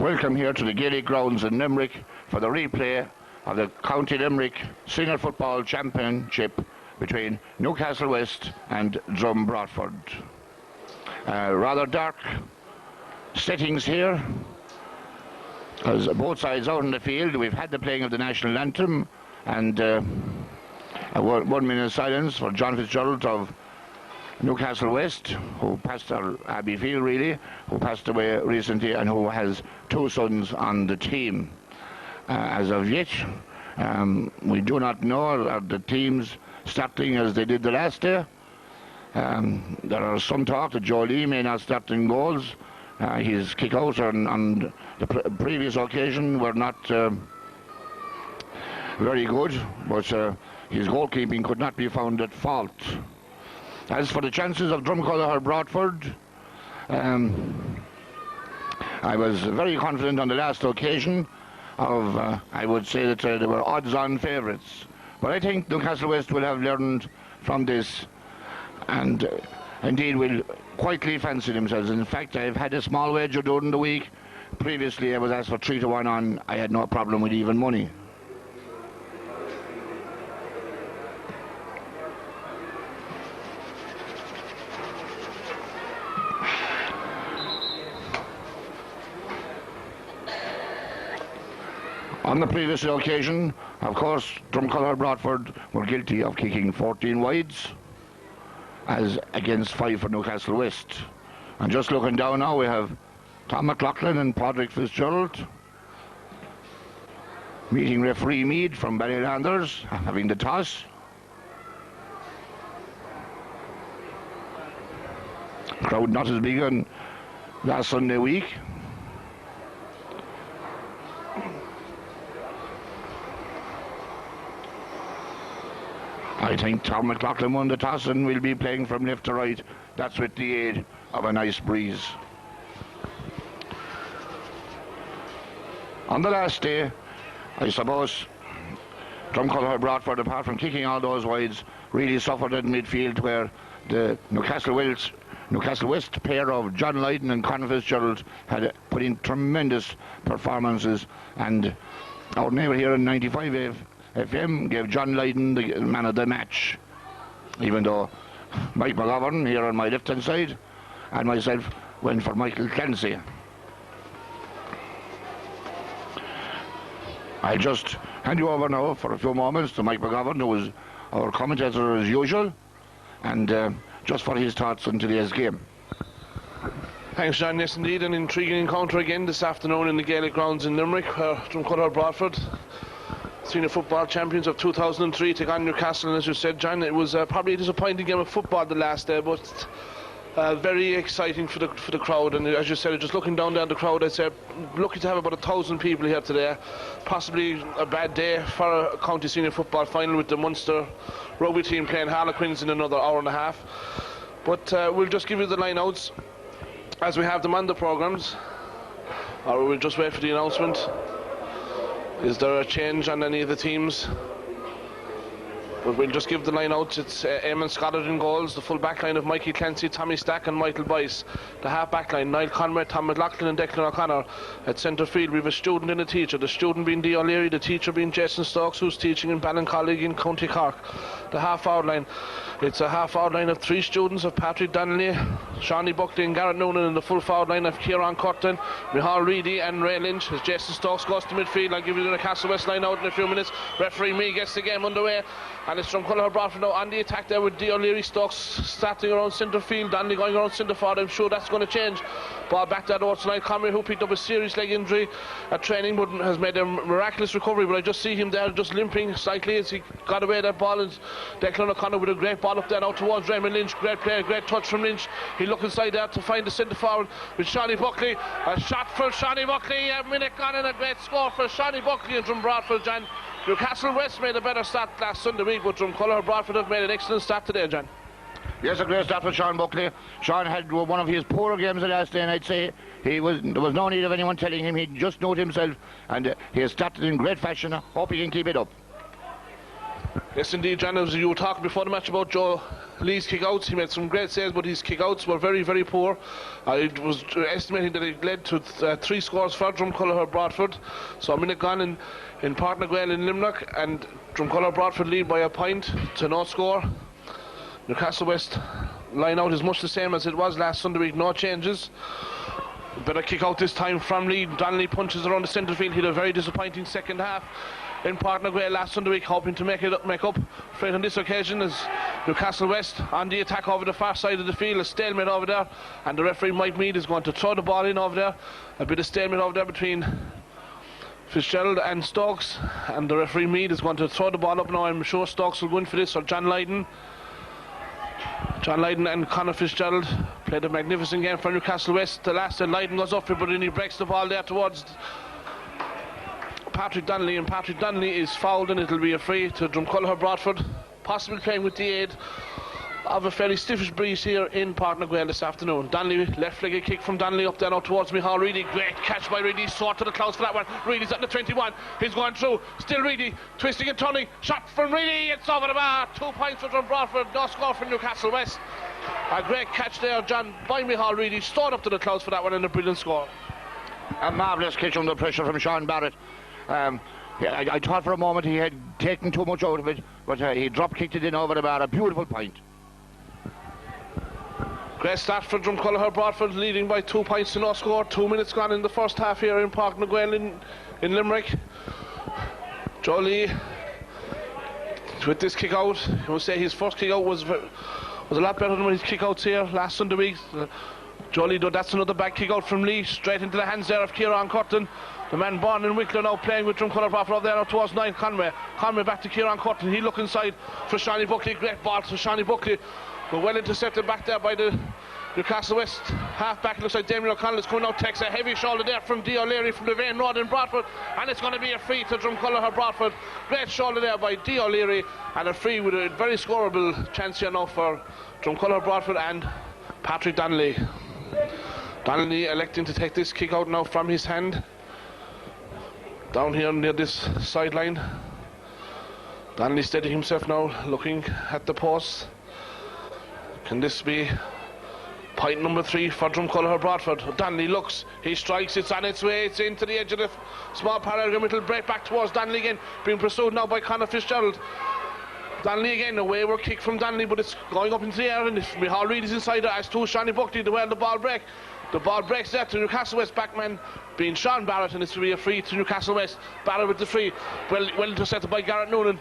Welcome here to the Gaelic grounds in Limerick for the replay of the County Limerick Senior Football Championship between Newcastle West and Drom Broadford. Rather dark settings here, as both sides out in the field. We've had the playing of the national anthem and a 1 minute silence for John Fitzgerald of Newcastle West, who passed, or Abbey Field really, who passed away recently and who has 2 sons on the team. As of yet, we do not know are the teams starting as they did the last day. There are some talk that Joe Lee may not start in goals. His kick-outs on the previous occasion were not very good, but his goalkeeping could not be found at fault. As for the chances of Drumcolor or Broadford, I was very confident on the last occasion of, I would say that they were odds-on favourites. But I think Newcastle West will have learned from this and indeed will quietly fancy themselves. In fact, I've had a small wager during the week. Previously I was asked for 3-1 on. I had no problem with even money. On the previous occasion, of course, Drumcolor Broadford were guilty of kicking 14 wides, as against 5 for Newcastle West. And just looking down now, we have Tom McLaughlin and Padraig Fitzgerald meeting referee Mead from Ballylanders, having the toss. Crowd not as big on last Sunday week. I think Tom McLaughlin won the toss and will be playing from left to right. That's with the aid of a nice breeze. On the last day, I suppose, Drumcolor Broadford, apart from kicking all those wides, really suffered in midfield, where the Newcastle West pair of John Lydon and Conor Fitzgerald had put in tremendous performances, and our neighbour here in 95 FM gave John Lydon the man of the match, even though Mike McGovern here on my left hand side and myself went for Michael Clancy. I'll just hand you over now for a few moments to Mike McGovern, who is our commentator as usual, and just for his thoughts on today's game. Thanks, John. Yes, indeed, an intriguing encounter again this afternoon in the Gaelic grounds in Limerick, where Drumcolor Broadford, Senior Football Champions of 2003, take on Newcastle. And as you said, John, it was probably a disappointing game of football the last day, but very exciting for the crowd. And as you said, just looking down the crowd, I'd say lucky to have about 1,000 people here today. Possibly a bad day for a county senior football final with the Munster rugby team playing Harlequins in another hour and a half. But we'll just give you the line-outs as we have them on the programmes, or we'll just wait for the announcement. Is there a change on any of the teams? But we'll just give the line out. It's Eamon Scollard in goals, the full back line of Mikey Clancy, Tommy Stack and Michael Boyce. The half back line, Niall Conway, Tom McLaughlin and Declan O'Connor. At centre field we have a student and a teacher, the student being Dee O'Leary, the teacher being Jason Stokes, who's teaching in Ballincollig in County Cork. The half out line, it's a half out line of 3 students of Patrick Donnelly, Shawnee Buckley and Garrett Noonan, and the full forward line of Kieran Curtin, Michal Reedy and Ray Lynch. As Jason Stokes goes to midfield, I'll give you the Newcastle West line out in a few minutes. Referee Me gets the game underway, and it's Drumcolor Broadford now on the attack there with Dee O'Leary. Stokes starting around centre field, Donnelly going around centre forward. I'm sure that's going to change. Ball back that over tonight. Conway, who picked up a serious leg injury at training, but has made a miraculous recovery. But I just see him there just limping slightly as he got away that ball. And Declan O'Connor with a great ball up there now towards Raymond Lynch. Great play, great touch from Lynch. He looked inside there to find the centre forward with Shawnee Buckley. A shot for Shawnee Buckley. A minute gone and a great score for Shawnee Buckley and Drom Broadford, John. Newcastle West made a better start last Sunday week, but Drumcolor Broadford have made an excellent start today, John. Yes, a great start for Sean Buckley. Sean had one of his poorer games the last day, and I'd say there was no need of anyone telling him. He just knew it himself, and he has started in great fashion. Hope he can keep it up. Yes, indeed, John. As you were talking before the match about Joe Lee's kick-outs, he made some great saves, but his kick-outs were very, very poor. I was estimating that it led to 3 scores for Dromcollogher Broadford. So a minute gone in Partnergael in Limerick, and Dromcollogher Broadford lead by a point to no score. Newcastle West line out is much the same as it was last Sunday week, no changes. Better kick out this time from Lee. Donnelly punches around the centre field. He had a very disappointing second half in Partnergael last Sunday week, hoping to make up for it on this occasion, as Newcastle West on the attack over the far side of the field. A stalemate over there, and the referee Mike Mead is going to throw the ball in over there. A bit of stalemate over there between Fitzgerald and Stokes, and the referee Mead is going to throw the ball up now. I'm sure Stokes will go in for this, or John Lydon and Conor Fitzgerald played a magnificent game for Newcastle West. The last that Lydon goes up for, but then he breaks the ball there towards Patrick Donnelly, and Patrick Donnelly is fouled, and it'll be a free to Dromcollogher Broadford, possibly playing with the aid of a fairly stiffish breeze here in Partnergael this afternoon. Donnelly, left-legged kick from Donnelly up there now towards Micheál Reedy. Great catch by Reedy, soared to the clouds for that one. Reedy's at the 21, he's going through, still Reedy, twisting and turning, shot from Reedy, it's over the bar. 2 points for Drom Broadford, no score for Newcastle West. A great catch there, John, by Micheál Reedy, soared up to the clouds for that one, and a brilliant score. A marvellous catch under pressure from Sean Barrett. I thought for a moment he had taken too much out of it, but he drop-kicked it in over the bar. A beautiful point. Great start for Dromcollogher Broadford, leading by 2 points to no score. 2 minutes gone in the first half here in Partnergael in Limerick. Joe Lee with this kick out. I must say his first kick out was a lot better than his kick outs here last Sunday week. Joe Lee, though, that's another back kick out from Lee, straight into the hands there of Kieran Curtin. The man born in Wicklow now playing with Dromcollogher Broadford up there now towards 9, Conway. Conway back to Kieran Curtin. He look inside for Shawnee Buckley. Great ball to Shawnee Buckley, but well intercepted back there by the Newcastle West half-back. Looks like Damien O'Connell is coming out, takes a heavy shoulder there from D. O'Leary from the Vane Road in Broadford, and it's going to be a free to Dromcollogher Broadford. Great shoulder there by D. O'Leary, and a free with a very scoreable chance here now for Dromcollogher Broadford and Patrick Donnelly. Donnelly electing to take this kick out now from his hand, down here near this sideline. Donnelly steadying himself now, looking at the post. Can this be point number 3 for Dromcollogher Broadford? Donnelly looks, he strikes, it's on its way, it's into the edge of the small parallelogram. It'll break back towards Donnelly again, being pursued now by Conor Fitzgerald. Donnelly again, a wayward kick from Donnelly, but it's going up into the air, and if Micheál Reedy is inside, as to Shawnee Buckley, the way the ball break. The ball breaks there to Newcastle West backman being Sean Barrett, and it's will be a free to Newcastle West. Barrett with the free, well intercepted by Garrett Noonan.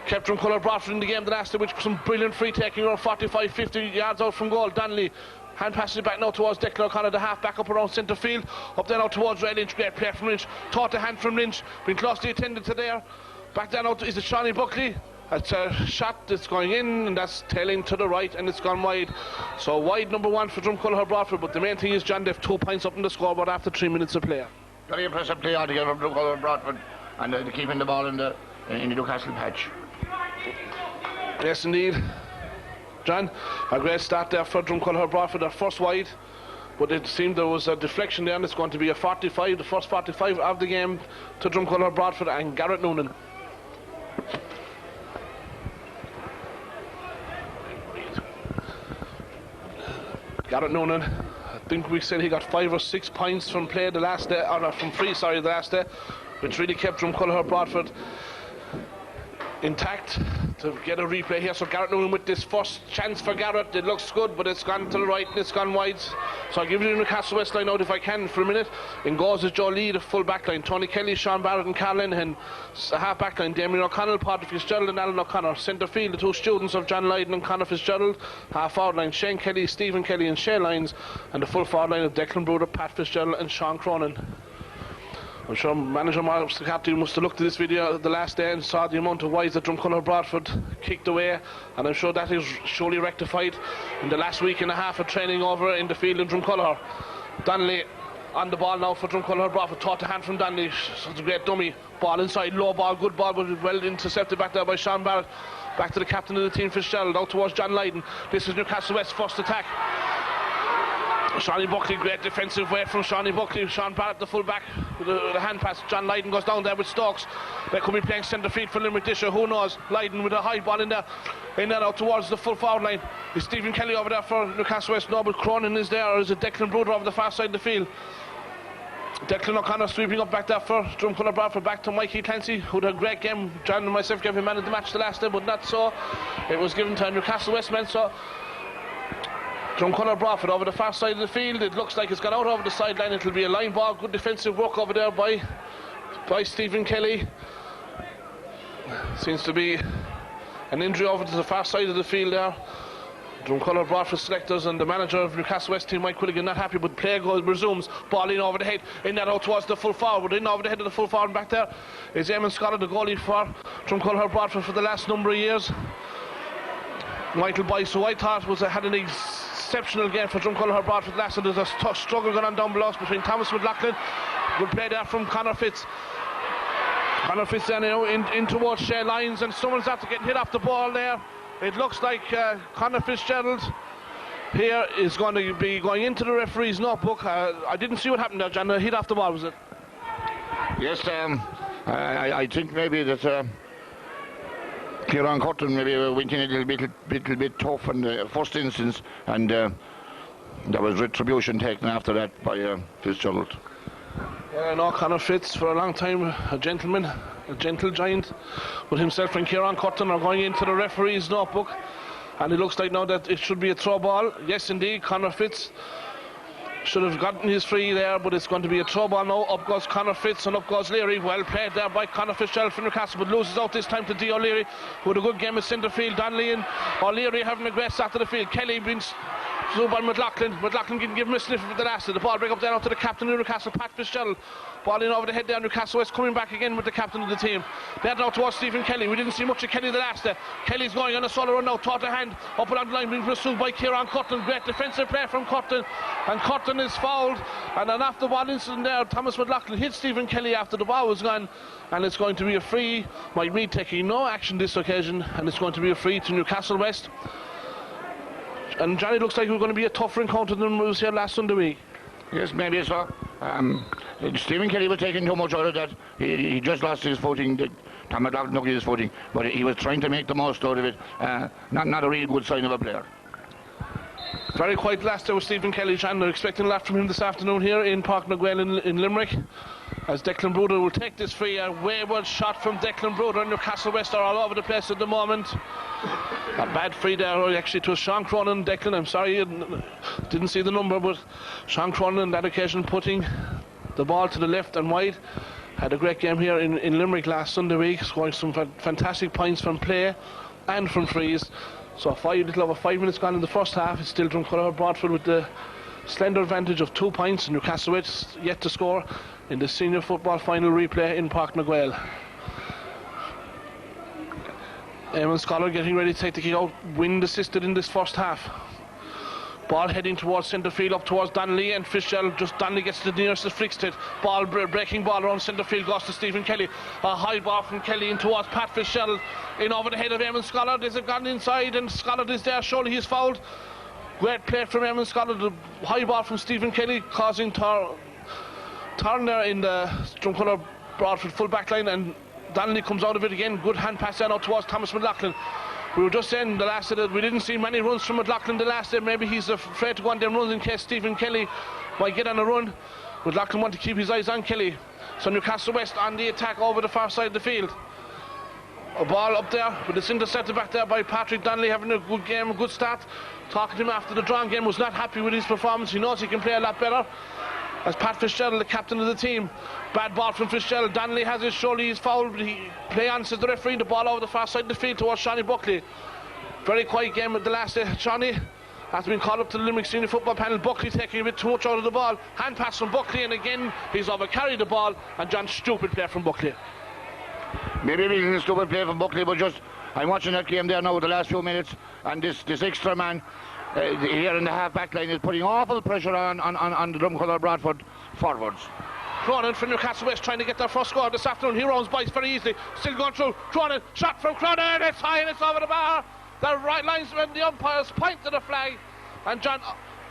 Kept Dromcollogher Broadford in the game the last day with some brilliant free taking around 45-50 yards out from goal. Donnelly hand passes it back now towards Declan O'Connor, the half back up around centre field. Up there now towards Ray Lynch, great play from Lynch. Taught the hand from Lynch, been closely attended to there. Back there now is it Shawnee Buckley. It's a shot that's going in, and that's tailing to the right, and it's gone wide. So wide number 1 for Dromcollogher Broadford, but the main thing is, John, they've 2 points up in the scoreboard after 3 minutes of play. Very impressive play altogether from Dromcollogher Broadford, and keeping the ball in the Newcastle patch. Yes, indeed, John. A great start there for Dromcollogher Broadford, their first wide, but it seemed there was a deflection there, and it's going to be a 45, the first 45 of the game to Dromcollogher Broadford and Garrett Noonan. Garrett Noonan, I think we said he got 5 or 6 points from play the last day, or from free, sorry, the last day, which really kept Dromcollogher Broadford intact to get a replay here. So Garrett Noonan with this first chance for Garrett, it looks good, but it's gone to the right and it's gone wide. So I'll give you the Newcastle West line out if I can for a minute. In goals is Joe Lee, the full back line, Tony Kelly, Sean Barrett and Carl Linehan. A half back line, Damien O'Connell, Patrick Fitzgerald and Alan O'Connor. Centre field, the 2 students of John Lydon and Conor Fitzgerald. Half forward line, Shane Kelly, Stephen Kelly and Shane Lyons, and the full forward line of Declan Bruder, Pat Fitzgerald and Sean Cronin. I'm sure manager Mark Scacapti must have looked at this video the last day and saw the amount of wides that Dromcollogher Broadford kicked away, and I'm sure that is surely rectified in the last week and a half of training over in the field in Dromcollogher. Donnelly on the ball now for Dromcollogher Broadford, taught the hand from Donnelly. Such a great dummy ball inside, low ball, good ball, but well intercepted back there by Sean Barrett. Back to the captain of the team, Fitzgerald, out towards John Lydon. This is Newcastle West's first attack. Shawnee Buckley, great defensive way from Shawnee Buckley. Sean Barrett, the full-back, with a hand pass. John Lydon goes down there with Stokes. They could be playing centre field for Limerick this year, who knows. Lydon with a high ball in there out towards the full forward line. Is Stephen Kelly over there for Newcastle West? No, but Cronin is there, or is it Declan Bruder over the far side of the field? Declan O'Connor sweeping up back there for Drumconnor Broadford, back to Mikey Clancy, who had a great game. John and myself gave him man of the match the last day, but not so. It was given to Newcastle West men, so Drumconnor Broadford over the far side of the field. It looks like it's gone out over the sideline. It'll be a line ball. Good defensive work over there by Stephen Kelly. Seems to be an injury over to the far side of the field there. Drumconnor Broadford selectors and the manager of Newcastle West team, Mike Quilligan, not happy, but play goal resumes. Ball in over the head, in that out towards the full forward, in over the head of the full forward. Back there is Eamon Scott, the goalie for Drumconnor Broadford for the last number of years. Michael Boyce, who I thought had an exceptional game for Drumconnor Broadford last, and there's a tough struggle going on down below between Thomas McLaughlin. Good play there from Conor Fitz. Conor Fitz there now in towards Shea Lyons, and someone's after getting hit off the ball there. It looks like Conor Fitzgerald here is going to be going into the referee's notebook. I didn't see what happened there, John. Hit off the ball, was it? Yes, I think maybe that Kieran Cotton maybe went in a little bit tough in the first instance, and there was retribution taken after that by Fitzgerald. Yeah, I know Conor Fitz for a long time, a gentleman, a gentle giant, but himself and Kieran Cotton are going into the referee's notebook, and it looks like now that it should be a throw ball. Yes, indeed, Conor Fitz should have gotten his free there, but it's going to be a throw ball now. Up goes Conor Fitz and up goes Leary. Well played there by Conor Fitzgerald from Newcastle, but loses out this time to D. O'Leary, who had a good game at centre field. Donnelly and O'Leary having a great start to the field. Kelly brings through by McLaughlin. McLaughlin can give him a sniff of the last. The ball break up down to the captain of Newcastle, Pat Fitzgerald. Ball in over the head there. Newcastle West coming back again with the captain of the team. That now towards Stephen Kelly. We didn't see much of Kelly the last day. Kelly's going on a solo run now, taught a hand up along the line, being pursued by Kieran Cotton. Great defensive play from Cotton, and Cotton is fouled. And an after ball incident there. Thomas McLaughlin hit Stephen Kelly after the ball was gone, and it's going to be a free. Mike Mead taking no action this occasion, and it's going to be a free to Newcastle West. And Johnny, looks like we're going to be a tougher encounter than was here last Sunday week. Yes, maybe so. Stephen Kelly was taking too much out of that. He just lost his footing. Tom McLaughlin took his footing, but he was trying to make the most out of it. Not a really good sign of a player. Very quiet last day with Stephen Kelly, John. They're expecting a lot from him this afternoon here in Park Naguel in Limerick, as Declan Bruder will take this free. A wayward shot from Declan Bruder. Newcastle West are all over the place at the moment. A bad free there, actually, to Sean Cronin. Declan, I'm sorry, didn't see the number, but Sean Cronin on that occasion putting the ball to the left and wide. Had a great game here in Limerick last Sunday week, scoring some fantastic points from play and from frees. So little over 5 minutes gone in the first half. It's still Drumconnor Broadford with the slender advantage of 2 points. Newcastle West yet to score in the senior football final replay in Park Naguel. Eamon Scholar getting ready to take the kick out. Wind assisted in this first half. Ball heading towards centre field, up towards Donnelly, and Fitzgerald. Just Donnelly gets to the nearest of Frickstead. Ball breaking ball around centre field, goes to Stephen Kelly. A high ball from Kelly in towards Pat Fitzgerald, in over the head of Eamon Scholar. There's a gone inside, and Scholar is there. Surely he's fouled. Great play from Eamon Scholar. The high ball from Stephen Kelly causing turn there in the Drumconnor Broadford full back line, and Donnelly comes out of it again. Good hand pass down out towards Thomas McLaughlin. We were just saying the last day that we didn't see many runs from McLaughlin the last day. Maybe he's afraid to go on them runs in case Stephen Kelly might get on a run. McLaughlin want to keep his eyes on Kelly. So Newcastle West on the attack over the far side of the field. A ball up there, but it's intercepted back there by Patrick Donnelly, having a good game, a good start. Talking to him after the Drom game, was not happy with his performance. He knows he can play a lot better. As Pat Fitzgerald, the captain of the team. Bad ball from Fitzgerald. Donnelly has his shoulder, he's fouled, but he play on, says the referee. The ball over the far side of the field towards Shawnee Buckley. Very quiet game at the last day. Shawnee, after being called up to the Limerick Senior Football panel, Buckley taking a bit too much out of the ball. Hand pass from Buckley, and again he's overcarried the ball, and John, stupid play from Buckley. Maybe it isn't a stupid play from Buckley, but just I'm watching that game there now with the last few minutes, and this extra man here in the half back line is putting awful pressure on the Drumconnor Broadford forwards. Cronin from Newcastle West trying to get their first score this afternoon. He runs by very easily, still going through. Cronin, shot from Cronin, it's high and it's over the bar. The right linesman, the umpires point to the flag, and John,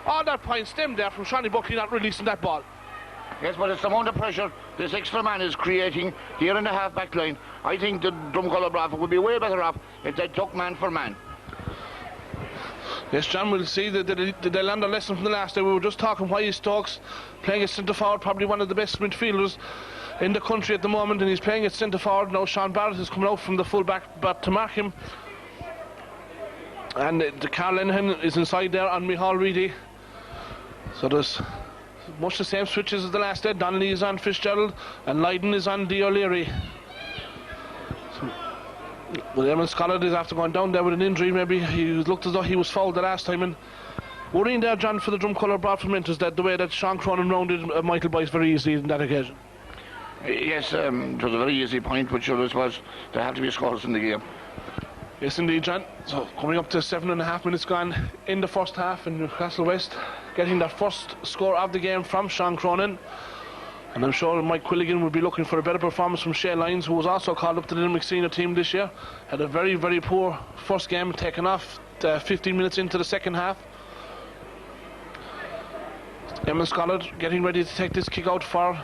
All that point stemmed there from Shani Buckley not releasing that ball. Yes, but it's the amount of pressure this extra man is creating here in the half-back line. I think the Dromcollogh Broadford would be way better off if they took man for man. Yes, John, we'll see that they learned a lesson from the last day. We were just talking why is Stokes playing at centre forward, probably one of the best midfielders in the country at the moment, and he's playing at centre forward. Now Sean Barrett is coming out from the full back but to mark him. And the Carl Lenihan is inside there on Micheál Reedy. So there's much the same switches as the last day. Donnelly is on Fitzgerald and Lydon is on D. O'Leary. Well, Eamon Scollard is after going down there with an injury. Maybe he looked as though he was fouled the last time. And worrying there, John, for the Dromcollogh Broadford men is that the way that Sean Cronin rounded Michael Boyce very easily in that occasion. Yes, it was a very easy point, which always was there have to be scores in the game. Yes, indeed, John. So coming up to 7.5 minutes gone in the first half in Newcastle West, getting their first score of the game from Sean Cronin. And I'm sure Mike Quilligan will be looking for a better performance from Shay Lyons, who was also called up to the Limerick senior team this year. Had a very, very poor first game, taken off 15 minutes into the second half. Eamon Scollard getting ready to take this kick out for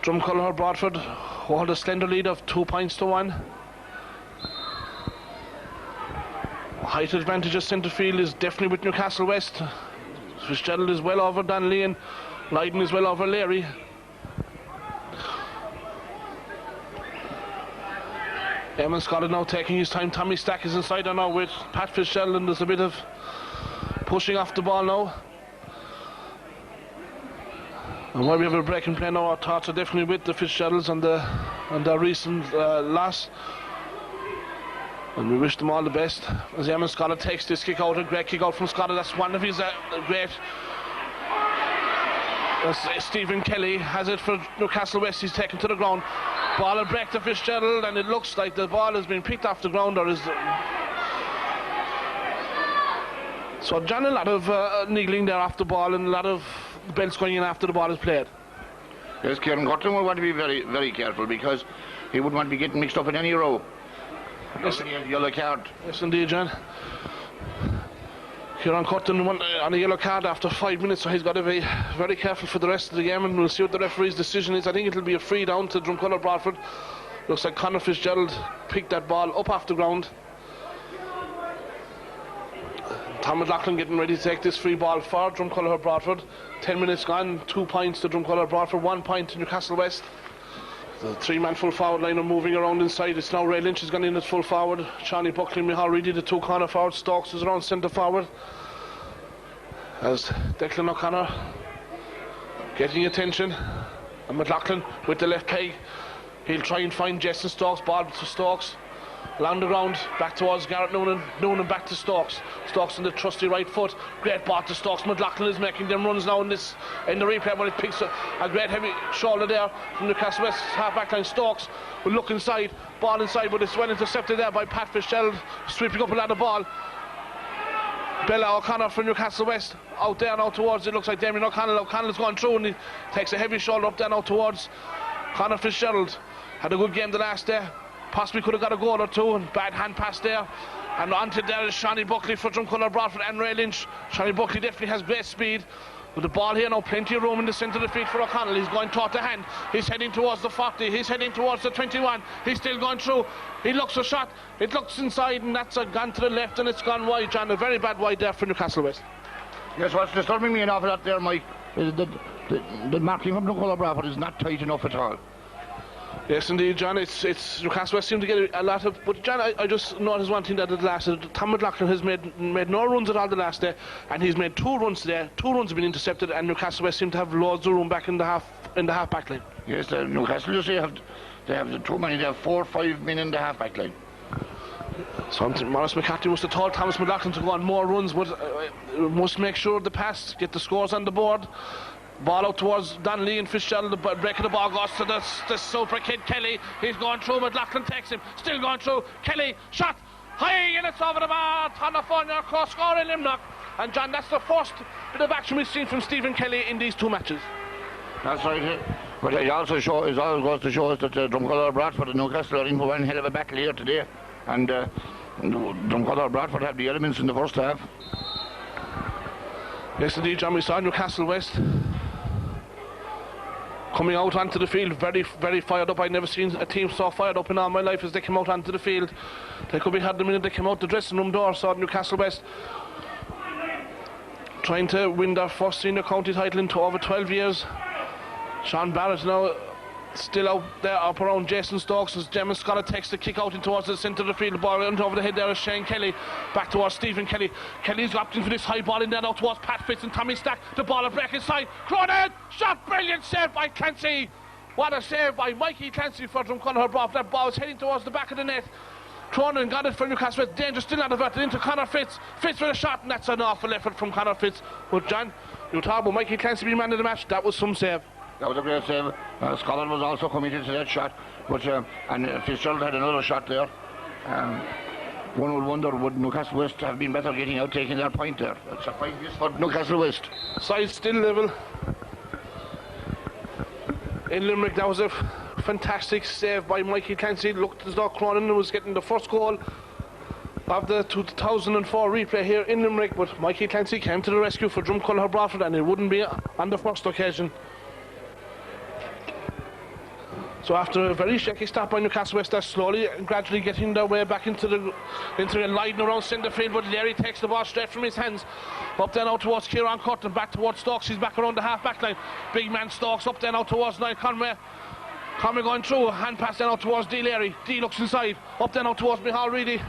Dromcollogh Broadford, who hold a slender lead of 2 points to 1. Height advantage of centre field is definitely with Newcastle West. Fitzgerald is well over Donnelly and Lydon is well over Leary. Eamon Scollard now taking his time. Tommy Stack is inside there now with Pat Fitzgerald, and there's a bit of pushing off the ball now. And while we have a break in play now, our thoughts are definitely with the Fitzgeralds and their recent loss. And we wish them all the best as Eamon Scollard takes this kick out. A great kick out from Scollard. That's one of his great. Stephen Kelly has it for Newcastle West. He's taken to the ground. Ball will break to Fitzgerald, and it looks like the ball has been picked off the ground. Or is so John, a lot of niggling there off the ball, and a lot of belts going in after the ball is played. Yes, Kieran Cotton will want to be very, very careful, because he wouldn't want to be getting mixed up in any row. Yes, yellow card. Yes, indeed, John. Kieran Cotton won on a yellow card after 5 minutes, so he's got to be very careful for the rest of the game, and we'll see what the referee's decision is. I think it'll be a free down to Dromcollogh Broadford. Looks like Conor Fitzgerald picked that ball up off the ground. Tom McLaughlin getting ready to take this free ball for Dromcollogh Broadford. 10 minutes gone, 2 points to Dromcollogh Broadford, 1 point to Newcastle West. The three-man full forward line are moving around inside. It's now Ray Lynch has gone in as full forward. Shawnee Buckley and Micheál Reedy, the two corner forwards. Stokes is around centre forward. As Declan O'Connor getting attention. And McLaughlin with the left peg. He'll try and find Jason Stokes. Ball to Stokes. Along the ground, back towards Garrett Noonan. Noonan back to Stokes. Stokes on the trusty right foot. Great ball to Stokes. McLaughlin is making them runs now in the replay, when it picks a great heavy shoulder there from Newcastle West half back line. Stokes will look inside, ball inside, but it's well intercepted there by Pat Fitzgerald, sweeping up a lot of ball. Bella O'Connor from Newcastle West out there now towards, it looks like Damien O'Connell. O'Connell's gone through and he takes a heavy shoulder up there now towards Conor Fitzgerald. Had a good game the last day. Possibly could have got a goal or two, and bad hand pass there. And onto there is Shawnee Buckley for Dromcollogh Broadford and Ray Lynch. Shawnee Buckley definitely has great speed. With the ball here now, plenty of room in the centre of the field for O'Connell. He's going toe to hand. He's heading towards the 40. He's heading towards the 21. He's still going through. He looks a shot. It looks inside, and that's gone to the left, and it's gone wide, John. A very bad wide there for Newcastle West. Yes, what's disturbing me an awful lot there, Mike, is that the marking from Dromcollogh Broadford is not tight enough at all. Yes, indeed, John. It's Newcastle West seem to get a lot of. But John, I just noticed one thing that the last. Tom McLaughlin has made no runs at all the last day, and he's made 2 runs today. 2 runs have been intercepted, and Newcastle West seem to have loads of room back in the half back line. Yes, Newcastle, you see, they have too many. They have 4 or 5 men in the half back line. Something Maurice McCarthy must have told Thomas McLaughlin to go on more runs, but must make sure of the pass, get the scores on the board. Ball out towards Donnelly and Fitzgerald. The break of the ball goes to the super kid Kelly. He's going through. McLaughlin takes him. Still going through. Kelly shot high, and it's over the bar. Tanafonia cross score in Limerick. And John, that's the first bit of action we've seen from Stephen Kelly in these 2 matches. That's right. But it also always goes to show us that Dromcollogh Broadford and Newcastle are in for one hell of a battle here today. And Dromcollogh Broadford have the elements in the first half. Yes, indeed, John, we saw Newcastle West coming out onto the field, very, very fired up. I've never seen a team so fired up in all my life as they came out onto the field. They could be had the minute they came out the dressing room door. Saw Newcastle West trying to win their first senior county title in over 12 years. Sean Barrett now still out there up around Jason Stokes as Gemma's got a text to kick out in towards the centre of the field. The ball went over the head there is Shane Kelly. Back towards Stephen Kelly. Kelly's opting for this high ball in there now towards Pat Fitz and Tommy Stack. The ball a break inside. Cronin! Shot! Brilliant save by Clancy. What a save by Mikey Clancy for Drumconnor Broadford. That ball was heading towards the back of the net. Cronin got it for Newcastle West. Danger still not averted into Conor Fitz. Fitz with a shot, and that's an awful effort from Conor Fitz. But John, you talk about Mikey Clancy being man of the match. That was some save. That was a great save. Scotland was also committed to that shot, but and Fitzgerald had another shot there. One would wonder, would Newcastle West have been better getting out, taking their point there? It's a point for Newcastle West. Side still level. In Limerick, that was a fantastic save by Mikey Clancy. It looked as though Cronin was getting the first goal of the 2004 replay here in Limerick, but Mikey Clancy came to the rescue for Drumconnor Broadford, and it wouldn't be on the first occasion. So after a very shaky start by Newcastle West, they're slowly and gradually getting their way back into the line around centre field, but Larry takes the ball straight from his hands. Up there now towards Kieran Curtin, back towards Stokes. He's back around the half-back line. Big man Stokes up there now towards Niall Conway. Conway going through, hand pass there now towards D. Larry. D looks inside. Up there now towards Micheál Reedy.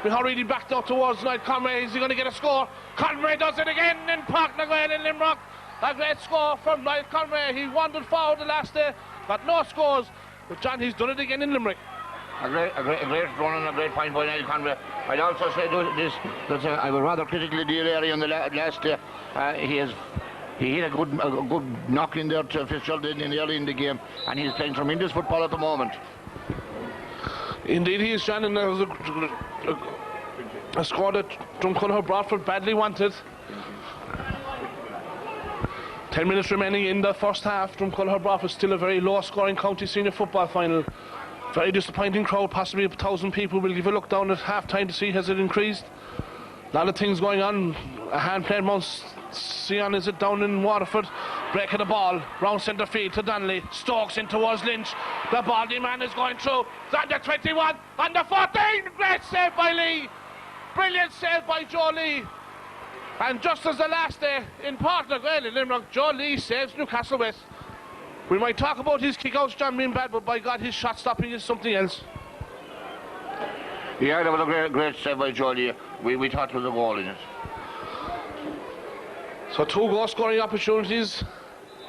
Micheál Reedy back now towards Niall Conway. Is he going to get a score? Conway does it again in Park Naguel in Limerick. A great score from Niall Conway. He wandered forward the last day, got no scores. But John, he's done it again in Limerick. A great run and a great point by Niall Conway. I'd also say this, that I was rather critical of Deal Area on the last day. He hit a good knock in there to Fitzgerald in early in the game, and he's playing tremendous football at the moment. Indeed he is, John, and there was a score that Drumconnor Broadford badly wanted. 10 minutes remaining in the first half. Drumconnor Broadford still a very low scoring county senior football final. Very disappointing crowd, possibly 1,000 people. Will give a look down at half time to see has it increased. A lot of things going on. A hand played Mount Sion is it down in Waterford. Break of the ball round centre field to Donnelly. Stokes in towards Lynch. The baldy man is going through. It's under 21, under 14. Great save by Lee. Brilliant save by Joe Lee. And just as the last day in Partner in Limerick, Joe Lee saves Newcastle West. We might talk about his kick-outs, John, being bad, but by God, his shot stopping is something else. Yeah, that was a great save by Joe Lee. We thought there was a goal in it. So 2 goal scoring opportunities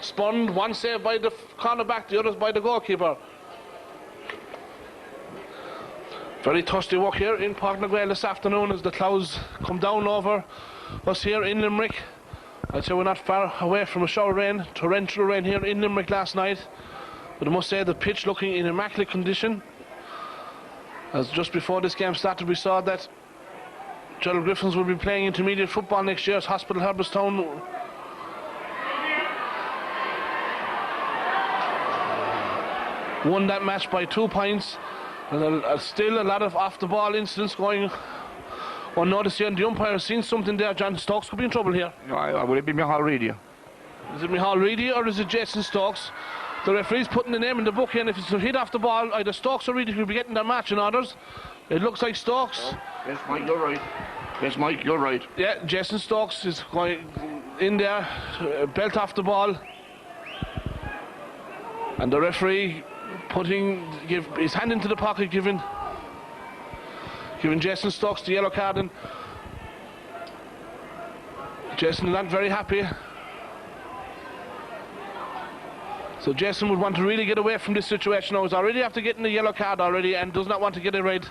spawned, one saved by the cornerback, the others by the goalkeeper. Very thirsty work here in Park Naguel this afternoon as the clouds come down over us here in Limerick. I'd say we're not far away from a shower rain, torrential rain here in Limerick last night. But I must say the pitch looking in immaculate condition. As just before this game started, we saw that Gerald Griffins will be playing intermediate football next year as Hospital Herberstown won that match by 2 points. And still a lot of off-the-ball incidents going unnoticed here. And the umpire has seen something there. John Stokes could be in trouble here. No, would it be Micheál Reedy? Is it Micheál Reedy or is it Jason Stokes? The referee's putting the name in the book here, and if it's a hit off the ball, either Stokes or Reedy will be getting their matching orders. It looks like Stokes. Oh, yes, Mike, you're right. Yes, Mike, you're right. Yeah, Jason Stokes is going in there, belt off the ball. And the referee give his hand into the pocket, giving Jason Stokes the yellow card, and Jason is not very happy. So Jason would want to really get away from this situation. Now he's already after getting the yellow card already and does not want to get a red.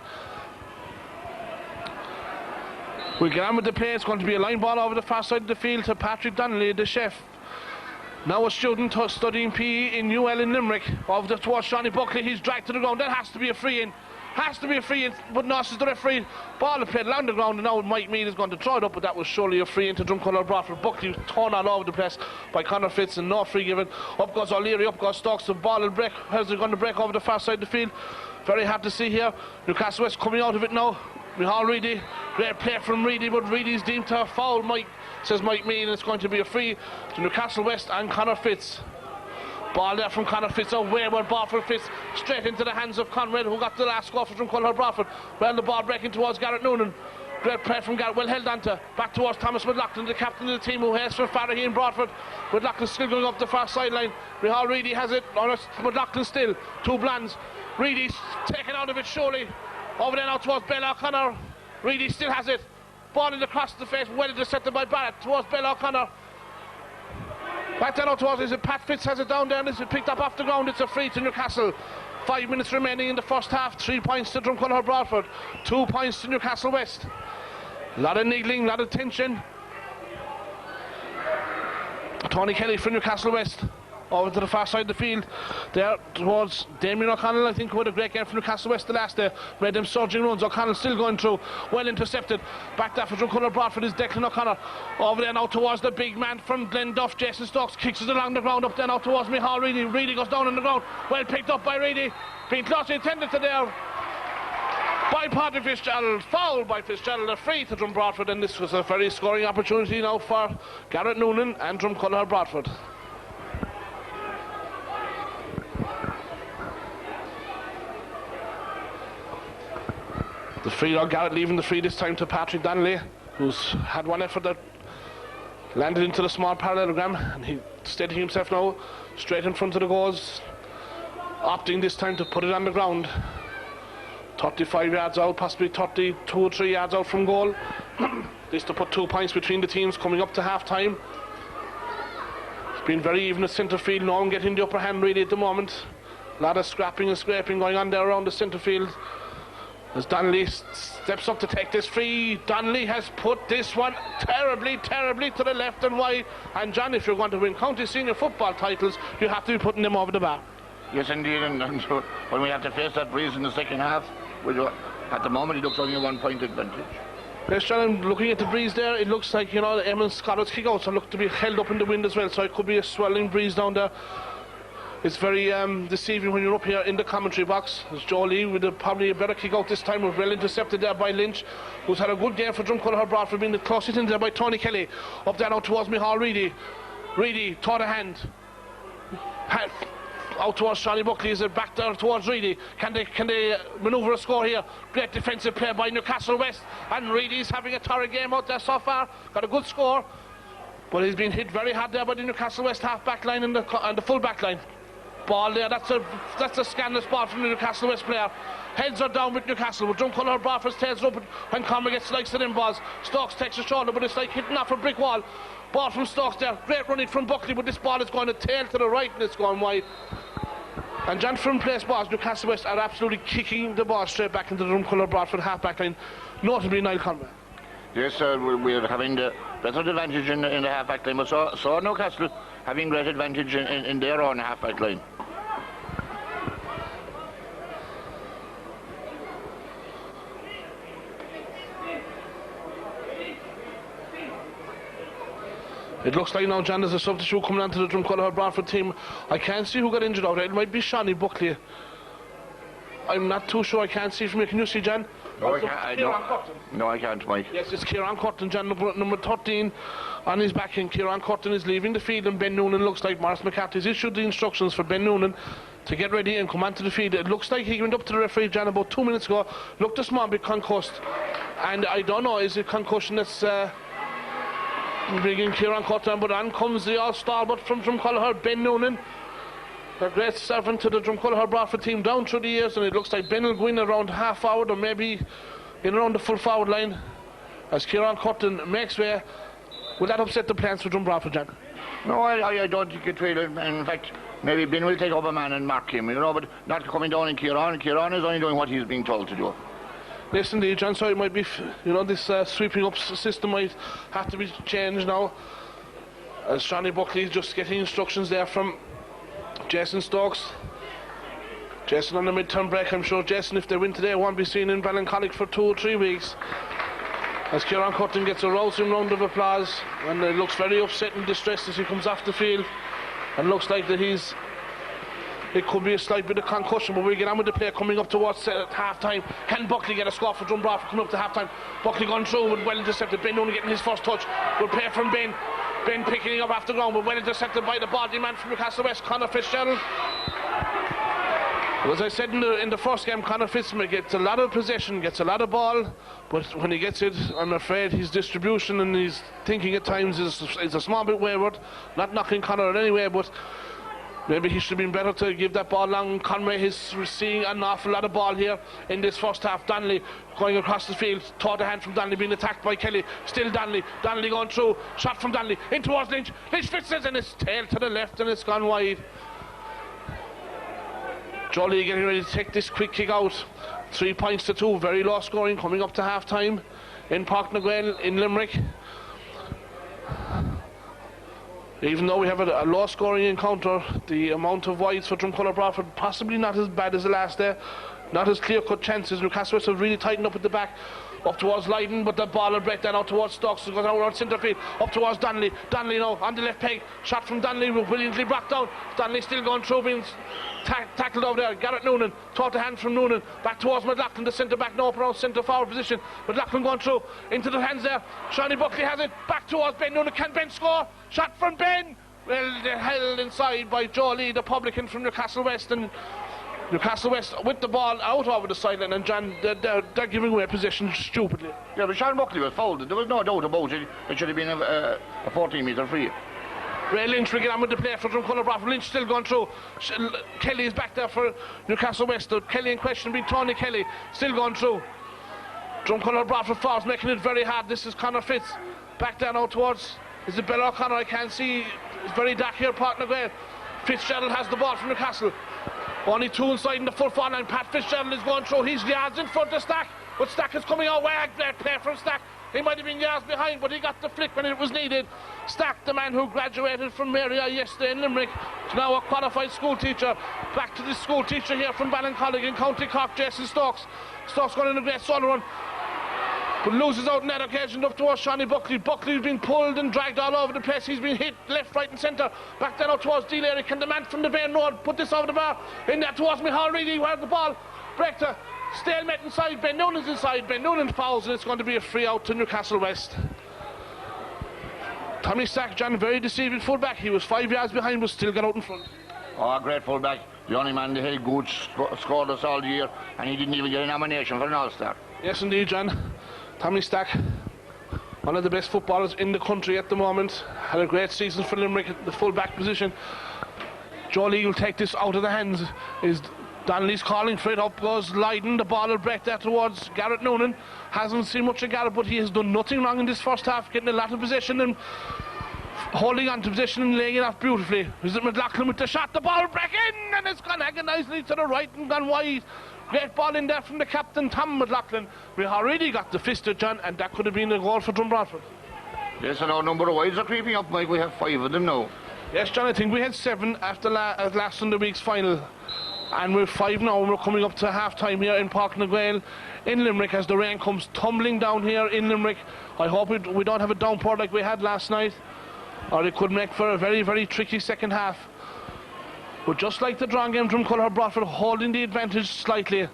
We'll get on with the play. It's going to be a line ball over the far side of the field to Patrick Donnelly, the chef. Now a student studying PE in UL in Limerick. Over towards Johnny Buckley. He's dragged to the ground. That has to be a free in. Has to be a free in. But no, this is the referee. Ball played along the ground, and now Mike Mead is going to throw it up, but that was surely a free in to Drumconnor Broadford. Buckley torn all over the place by Conor Fitz, and no free given. Up goes O'Leary, up goes Stokes. The ball will break. How's it going to break over the far side of the field? Very hard to see here. Newcastle West coming out of it now. Micheál Reedy. Great play from Reedy, but Reedy's deemed to a foul, says Mike Mean, and it's going to be a free to Newcastle West and Conor Fitz. Ball there from Conor Fitz, a wayward ball from Fitz, straight into the hands of Conrad, who got the last score from Cullenher Broadford. Well, the ball breaking towards Garrett Noonan. Great play from Garrett, well held onto. Back towards Thomas McLaughlin, the captain of the team, who hails for Farrahy in Broadford. McLaughlin still going up the far sideline. Micheál Reedy has it, or McLaughlin still. Two Blands. Reedy's taken out of it surely. Over there now towards Bella O'Connor. Reedy still has it. Ball in across the face, well intercepted by Barrett towards Bella O'Connor. Back down out towards, is it Pat Fitz has it down there, and it's picked up off the ground. It's a free to Newcastle. 5 minutes remaining in the first half. 3 points to Drumcullenher Broadford, 2 points to Newcastle West. A lot of niggling, a lot of tension. Tony Kelly for Newcastle West. Over to the far side of the field, there towards Damien O'Connell, I think, who had a great game for Newcastle West the last day. Made them surging runs. O'Connell still going through, well intercepted. Back there for Drumcullenher Broadford is Declan O'Connor. Over there now towards the big man from Glenduff, Jason Stokes, kicks it along the ground. Up there now towards Micheál Reedy. Reedy goes down on the ground. Well picked up by Reedy. Being closely intended to there by Paddy Fitzgerald. Foul by Fitzgerald. A free to Drum Broadford, and this was a very scoring opportunity now for Garrett Noonan and Drumcullenher Broadford. The free, Garrett leaving the free this time to Patrick Donnelly, who's had one effort that landed into the small parallelogram, and he's steadying himself now straight in front of the goals, opting this time to put it on the ground. 35 yards out, possibly 32 or 3 yards out from goal. This to put 2 points between the teams coming up to half time. It's been very even at centre field, no one getting the upper hand really at the moment. A lot of scrapping and scraping going on there around the centre field. As Donnelly steps up to take this free, Donnelly has put this one terribly to the left and wide. And John, if you're going to win county senior football titles, you have to be putting them over the bar. Yes, indeed, and so when we have to face that breeze in the second half, at the moment it looks only a 1 point advantage. Yes, John, looking at the breeze there, it looks like, you know, the Eamon Scott's kick-outs are look to be held up in the wind as well, so it could be a swelling breeze down there. It's very deceiving when you're up here in the commentary box. As Joe Lee with probably a better kick out this time, was well intercepted there by Lynch, who's had a good game for Drumcullenher Broadford, being the closest in there by Tony Kelly. Up there now towards Micheál Reedy. Reedy, taught a hand. Out towards Johnny Buckley, is it back there towards Reedy? Can they manoeuvre a score here? Great defensive play by Newcastle West, and Reedy's having a torrid game out there so far. Got a good score, but he's been hit very hard there by the Newcastle West half back line and the full back line. Ball there, that's a scandalous ball from the Newcastle West player. Heads are down with Newcastle, but Drumcullenher Broadford tails up when Conor gets likes of them balls. Stokes takes a shoulder, but it's like hitting off a brick wall. Ball from Stokes there, great running from Buckley, but this ball is going to tail to the right and it's going wide. And John, from place balls, Newcastle West are absolutely kicking the ball straight back into the Drumcullenher Broadford half back line, notably Niall Conway. Yes, sir, we're having the better advantage in the half back line, but so Newcastle having great advantage in their own half back line. It looks like now, John, there's a substitute coming onto the Drumcullenher Broadford team. I can't see who got injured out there. It might be Shawnee Buckley. I'm not too sure. I can't see from here. Can you see, John? No, I can't, Mike. Yes, it's Kieran Curtin, John, number 13 on his back end. Kieran Curtin is leaving the field, and Ben Noonan looks like Morris McCarthy's issued the instructions for Ben Noonan to get ready and come onto the field. It looks like he went up to the referee, John, about 2 minutes ago, looked a small bit concussed, and I don't know, is it concussion that's bringing Kieran Curtin, but on comes the all-stalwart from Drumcullenher, Ben Noonan. A great servant to the Drumcullenher Broadford team down through the years, and it looks like Ben will go in around half forward or maybe in around the full forward line as Kieran Curtin makes way. Will that upset the plans for Drum Broadford, John? No, I don't think it will. In fact, maybe Ben will take up a man and mark him, you know, but not coming down in Kieran. Kieran is only doing what he's being told to do. Yes, indeed, John, so it might be, you know, this sweeping up system might have to be changed now, as Johnny Buckley is just getting instructions there from Jason Stokes. Jason on the mid-term break. I'm sure Jason, if they win today, won't be seen in Ballincollig for 2 or 3 weeks. As Kieran Curtin gets a rousing round of applause, and it looks very upset and distressed as he comes off the field, and looks like that he's it could be a slight bit of concussion, but we get on with the play coming up towards half time. Can Buckley get a score for Drom Broadford coming up to half time? Buckley going through with well intercepted. Ben only getting his first touch. Good play from Ben. Ben picking up off the ground, but well intercepted by the body man from Newcastle West, Conor Fitzgerald. As I said in the first game, Conor Fitzgerald gets a lot of possession, gets a lot of ball, but when he gets it, I'm afraid his distribution and his thinking at times is a small bit wayward. Not knocking Conor in any way, but maybe he should have been better to give that ball along. Conway is seeing an awful lot of ball here in this first half. Donnelly going across the field, taught a hand from Donnelly, being attacked by Kelly. Still Donnelly going through, shot from Donnelly in towards Lynch. Lynch fits it and it's tail to the left and it's gone wide. Jolie getting ready to take this quick kick out. 3 points to 2, very low scoring coming up to half time in Park na Gael in Limerick. Even though we have a low scoring encounter, the amount of wides for Drumcolor Broadford possibly not as bad as the last day. Not as clear cut chances. Newcastle West have really tightened up at the back. Up towards Leiden, but the ball will break down out towards Stokes. It goes out around centre field. Up towards Donnelly. Donnelly now on the left peg. Shot from Donnelly, brilliantly brought down. Donnelly still going through, being tackled over there. Garrett Noonan, taught a hand from Noonan. Back towards McLaughlin, the centre back now up around centre forward position. McLaughlin going through into the hands there. Shawnee Buckley has it. Back towards Ben Noonan. Can Ben score? Shot from Ben. Well, they're held inside by Jolie, the publican from Newcastle West, and Newcastle West with the ball out over the sideline, and John, they're giving away possession stupidly. Yeah, but Sean Buckley was fouled. There was no doubt about it. It should have been a 14-metre free. Ray Lynch will get on with the play for Drumcolor Broadford. Lynch still going through. Kelly is back there for Newcastle West. Kelly in question being Tony Kelly, still going through. Drumcolor Broadford falls, making it very hard. This is Conor Fitz. Back there now towards, is it Bella O'Connor? I can't see. It's very dark here, Park na Gael. Fitzgerald has the ball from Newcastle. Only 2 inside in the full forward line. Pat Fitzgerald is going through. He's yards in front of Stack, but Stack is coming out. Great play from Stack. He might have been yards behind, but he got the flick when it was needed. Stack, the man who graduated from Maria yesterday in Limerick, is now a qualified school teacher. Back to the school teacher here from Ballincollig in County Cork, Jason Stokes. Stokes going in a great solo run, but loses out on that occasion up towards Shawnee Buckley. Buckley's been pulled and dragged all over the place. He's been hit left, right and centre. Back down out towards D. Leary. Can the man from the Bain Road put this over the bar? In there towards Michal Reedy, where the ball break to stalemate inside. Ben Noonan's inside. Ben Noonan fouls, and it's going to be a free out to Newcastle West. Tommy Stack, John, very deceiving fullback. He was 5 yards behind, but still got out in front. Oh, great fullback. The only man that had good scored us all year, and he didn't even get a nomination for an All-Star. Yes, indeed, John. Tommy Stack, one of the best footballers in the country at the moment. Had a great season for Limerick at the full-back position. Jolie will take this out of the hands. Is Donnelly's calling for it. Up goes Leiden. The ball will break there towards Garrett Noonan. Hasn't seen much of Garrett, but he has done nothing wrong in this first half, getting a lot of possession and holding on to possession and laying it off beautifully. Is it McLaughlin with the shot? The ball will break in, and it's gone agonisingly to the right and gone wide. Great ball in there from the captain, Tom McLaughlin. We already got the fisted, John, and that could have been a goal for Drom Broadford. Yes, and our number of wides are creeping up, Mike. We have 5 of them now. Yes, John, I think we had 7 after last Sunday week's final. And we're 5 now, and we're coming up to half-time here in Park na Gael in Limerick as the rain comes tumbling down here in Limerick. I hope we don't have a downpour like we had last night, or it could make for a very, very tricky second half. But just like the Drom game, Drumcolor Broadford holding the advantage slightly.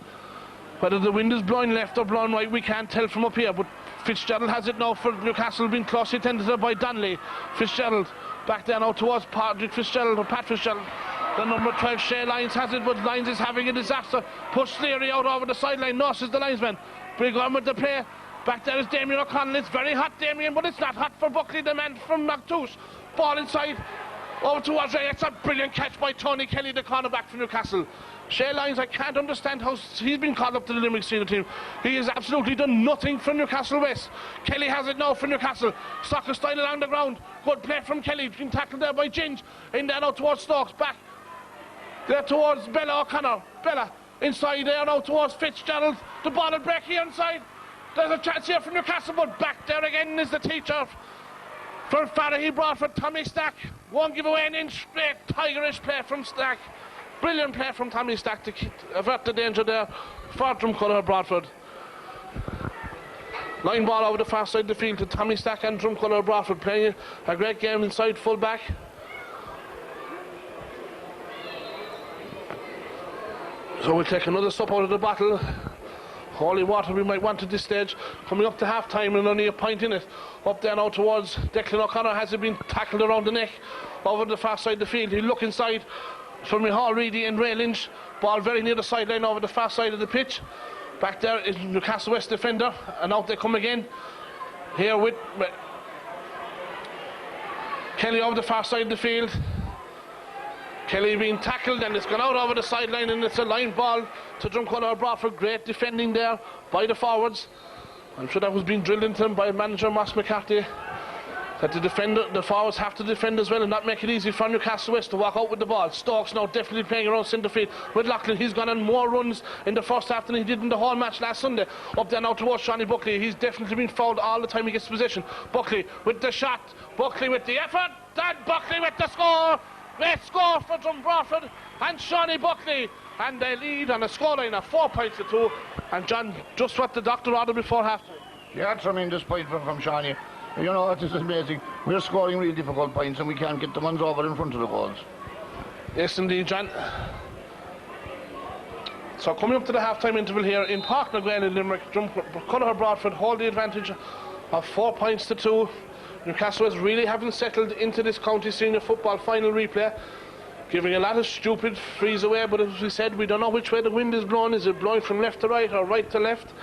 Whether the wind is blowing left or blowing right, we can't tell from up here. But Fitzgerald has it now for Newcastle, being closely tended to by Donnelly. Fitzgerald back there now towards Patrick Fitzgerald, or Pat Fitzgerald. The number 12, Shea Lyons, has it, but Lyons is having a disaster. Push Leary out over the sideline. No, says the linesman. Bring on with the play. Back there is Damien O'Connell. It's very hot, Damien, but it's not hot for Buckley, the man from Knocktoos. Ball inside. Over towards Ray. It's a brilliant catch by Tony Kelly, the cornerback from Newcastle. Shea Lyons, I can't understand how he's been called up to the Limerick senior team. He has absolutely done nothing for Newcastle West. Kelly has it now for Newcastle. Soccer style along the ground. Good play from Kelly. Been tackled there by Ginge. In there now towards Stokes. Back there towards Bella O'Connor. Bella inside there now towards Fitzgerald. The ball will break here inside. There's a chance here for Newcastle, but back there again is the teacher for Farahy Broadford, Tommy Stack. Won't give away an inch. Great tigerish play from Stack. Brilliant play from Tommy Stack to avert the danger there for Drumcolor Broadford. Line ball over the far side of the field to Tommy Stack and Drumcolor Broadford, playing a great game inside full back. So we'll take another sup out of the bottle. Holy water we might want at this stage. Coming up to half time and only a point in it. Up there now towards Declan O'Connor. Has he been tackled around the neck over the far side of the field? He'll look inside from Hall Reedy and Ray Lynch. Ball very near the sideline over the far side of the pitch. Back there is Newcastle West defender, and out they come again. Here with Kelly over the far side of the field. Kelly being tackled, and it's gone out over the sideline, and it's a line ball to Drumcolor Broadford. Great defending there by the forwards. I'm sure that was being drilled into them by manager Moss McCarthy, that the forwards have to defend as well and not make it easy for Newcastle West to walk out with the ball. Stokes now definitely playing around centre field with Loughlin. He's gone on more runs in the first half than he did in the whole match last Sunday. Up there now towards Shawnee Buckley. He's definitely been fouled all the time he gets possession. Buckley with the shot, Buckley with the effort, and Buckley with the score. Great score for Drom Broadford and Shawnee Buckley, and they lead on a scoreline of 4 points to 2. And John, just what the doctor ordered before half time. Yeah, tremendous point from Shawnee. You know, it is amazing. We're scoring really difficult points and we can't get the ones over in front of the goals. Yes, indeed, John. So coming up to the half-time interval here in Park Nagrail in Limerick, Drumcolor Broadford hold the advantage of 4 points to 2. Newcastle West really haven't settled into this county senior football final replay, giving a lot of stupid frees away, but as we said, we don't know which way the wind is blowing. Is it blowing from left to right or right to left?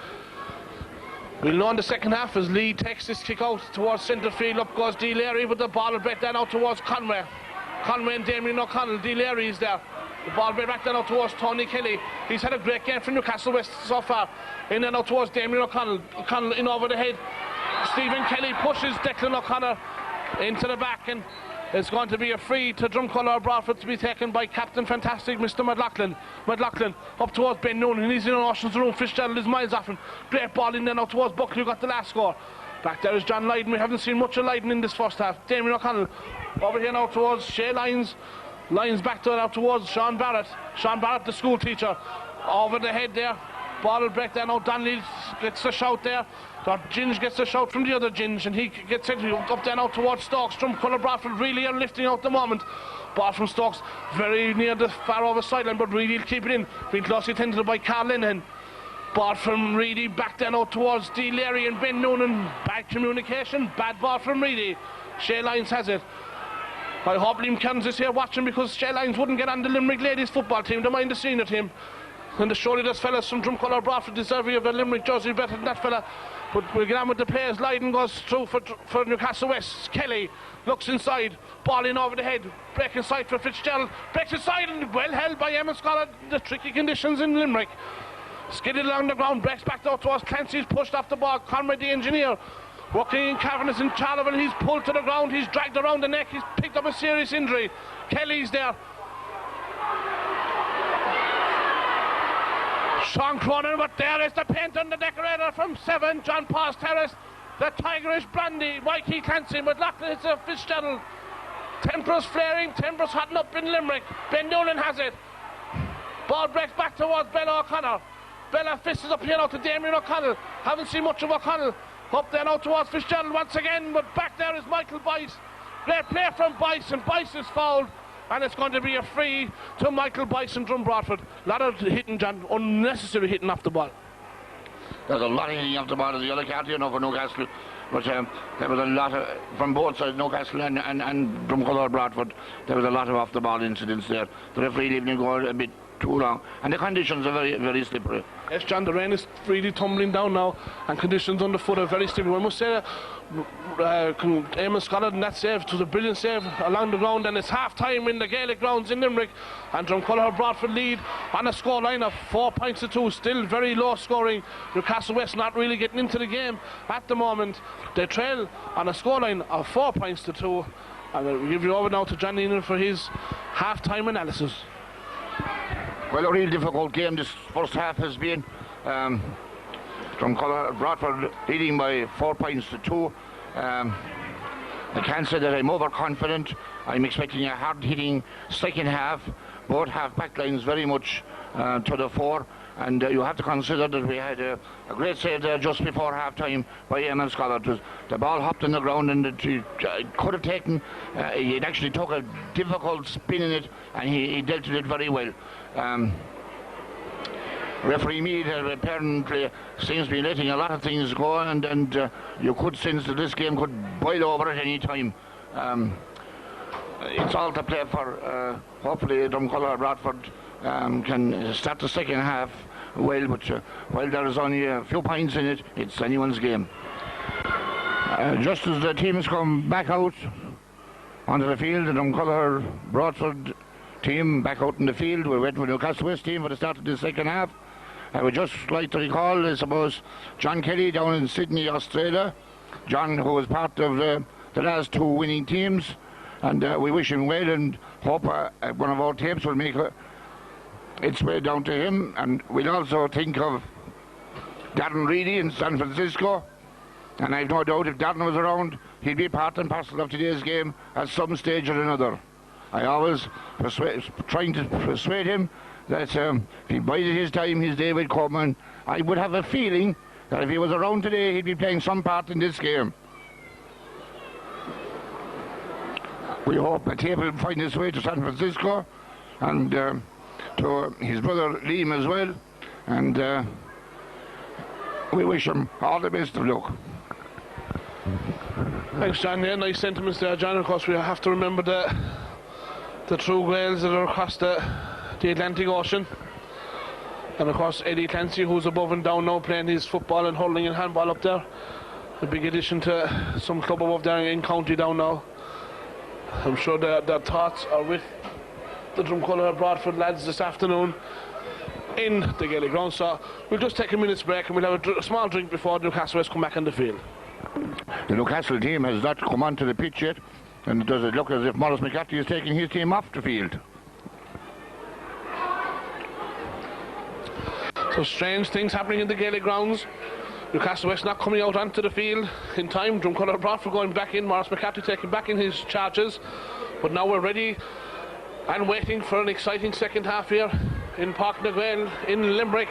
We'll know in the second half as Lee takes this kick out towards centre field. Up goes D. Larry with the ball back down out towards Conway. Conway and Damien O'Connell. D. Larry is there. The ball back down out towards Tony Kelly. He's had a great game for Newcastle West so far. In and out towards Damien O'Connell. O'Connell in over the head. Stephen Kelly pushes Declan O'Connor into the back, and it's going to be a free to Drumcolor Broadford to be taken by Captain Fantastic, Mr. McLaughlin. McLaughlin up towards Ben Noonan, and he's in Ocean's room. Fitzgerald is miles off him. Great ball in there now towards Buckley, who got the last score. Back there is John Lydon. We haven't seen much of Lydon in this first half. Damien O'Connell over here now towards Shea Lyons. Lyons back to out towards Sean Barrett. Sean Barrett, the school teacher, over the head there. Ball will break there now. Donnelly gets a shout there. Ginge gets a shout from the other Ginge, and he gets it up there now towards Stokes. Drumcolor Broadford really are lifting out the moment. Ball from Stokes very near the far over sideline, but Reedy will keep it in. Being closely attended by Carl Linehan. Ball from Reedy back there now towards D. Larry and Ben Noonan. Bad communication, bad ball from Reedy. Shea Lyons has it. I hope Liam Cairns is here watching, because Shea Lyons wouldn't get on the Limerick ladies football team, they mind the senior team. And surely those fellas from Drumcolor Broadford deserving of a Limerick jersey better than that fella. But we'll get on with the players. Lydon goes through for Newcastle West. Kelly looks inside, ball in over the head, break inside for Fitzgerald, breaks inside and well held by Eamon Scott. The tricky conditions in Limerick. Skidded along the ground, breaks back out towards Clancy's pushed off the ball. Conway the engineer working in Cavanagh in Charleville. He's pulled to the ground, he's dragged around the neck, he's picked up a serious injury. Kelly's there. Sean Cronin, but there is the paint and the decorator from 7. John Paws Terrace, the Tigerish Brandy, Mikey Clancy, McLaughlin, it's a Fitzgerald. Tempers flaring, tempers hotting up in Limerick. Ben Noonan has it. Ball breaks back towards Bella O'Connor. Bella fists up here now to Damien O'Connell. Haven't seen much of O'Connell. Up there now towards Fitzgerald once again, but back there is Michael Bice. Great play from Bice, and Bice is fouled. And it's going to be a free to Michael Bice and Drom Broadford. A lot of hitting, John, unnecessary hitting off the ball. There's a lot of hitting off the ball of the other county, you know, for Newcastle. But there was a lot of, from both sides, Newcastle and Drumcolor Broadford, there was a lot of off the ball incidents there. The referee leaving go a bit too long, and the conditions are very, very slippery. Yes, John, the rain is really tumbling down now, and conditions underfoot are very slippery. I must say, Eamon Scott and that save, it was a brilliant save along the ground, and it's half time in the Gaelic grounds in Limerick, and Drumcolor Broadford lead on a scoreline of 4 points to 2. Still very low scoring. Newcastle West not really getting into the game at the moment. They trail on a scoreline of 4 points to 2. And I'll give you over now to John Neenan for his half-time analysis. Well, a real difficult game this first half has been. Drumcolor Broadford leading by 4 points to 2. I can't say that I'm overconfident. I'm expecting a hard-hitting second half. Both half back lines very much to the fore. And you have to consider that we had a great save there just before half-time by Eamon Scott. The ball hopped on the ground, and it could have taken, it actually took a difficult spin in it, and he dealt with it very well. referee Mead apparently seems to be letting a lot of things go, and you could sense that this game could boil over at any time. It's all to play for. Hopefully Dromcollogher Broadford can start the second half well, but while there is only a few points in it, it's anyone's game. Just as the teams come back out onto the field, the Dromcollogher Broadford team back out in the field, we're waiting for the Newcastle West team for the start of the second half. I would just like to recall, I suppose, John Kelly down in Sydney, Australia. John, who was part of the last two winning teams, and we wish him well and hope one of our tapes will make its way down to him. And we'll also think of Darren Reedy in San Francisco, and I've no doubt if Darren was around, he'd be part and parcel of today's game at some stage or another. I always trying to persuade him that if he bided his time, his day would come, and I would have a feeling that if he was around today, he'd be playing some part in this game. We hope the tape will find its way to San Francisco and to his brother Liam as well, and we wish him all the best of luck. Thanks, John. Yeah, nice sentiments there, John. Of course, we have to remember the true whales that are across the Atlantic Ocean. And of course, Eddie Clancy, who's above and down now, playing his football and hurling and handball up there. A big addition to some club above there in County down now. I'm sure their thoughts are with the Dromcollogher Broadford lads this afternoon in the Gaelic ground. So we'll just take a minute's break and we'll have a small drink before the Newcastle West come back on the field. The Newcastle team has not come onto the pitch yet, and does it look as if Maurice McCarthy is taking his team off the field? So strange things happening in the Gaelic grounds. Newcastle West not coming out onto the field in time. Dromcollogher Broadford going back in. Maurice McCarthy taking back in his charges. But now we're ready and waiting for an exciting second half here in Park na Gael in Limerick.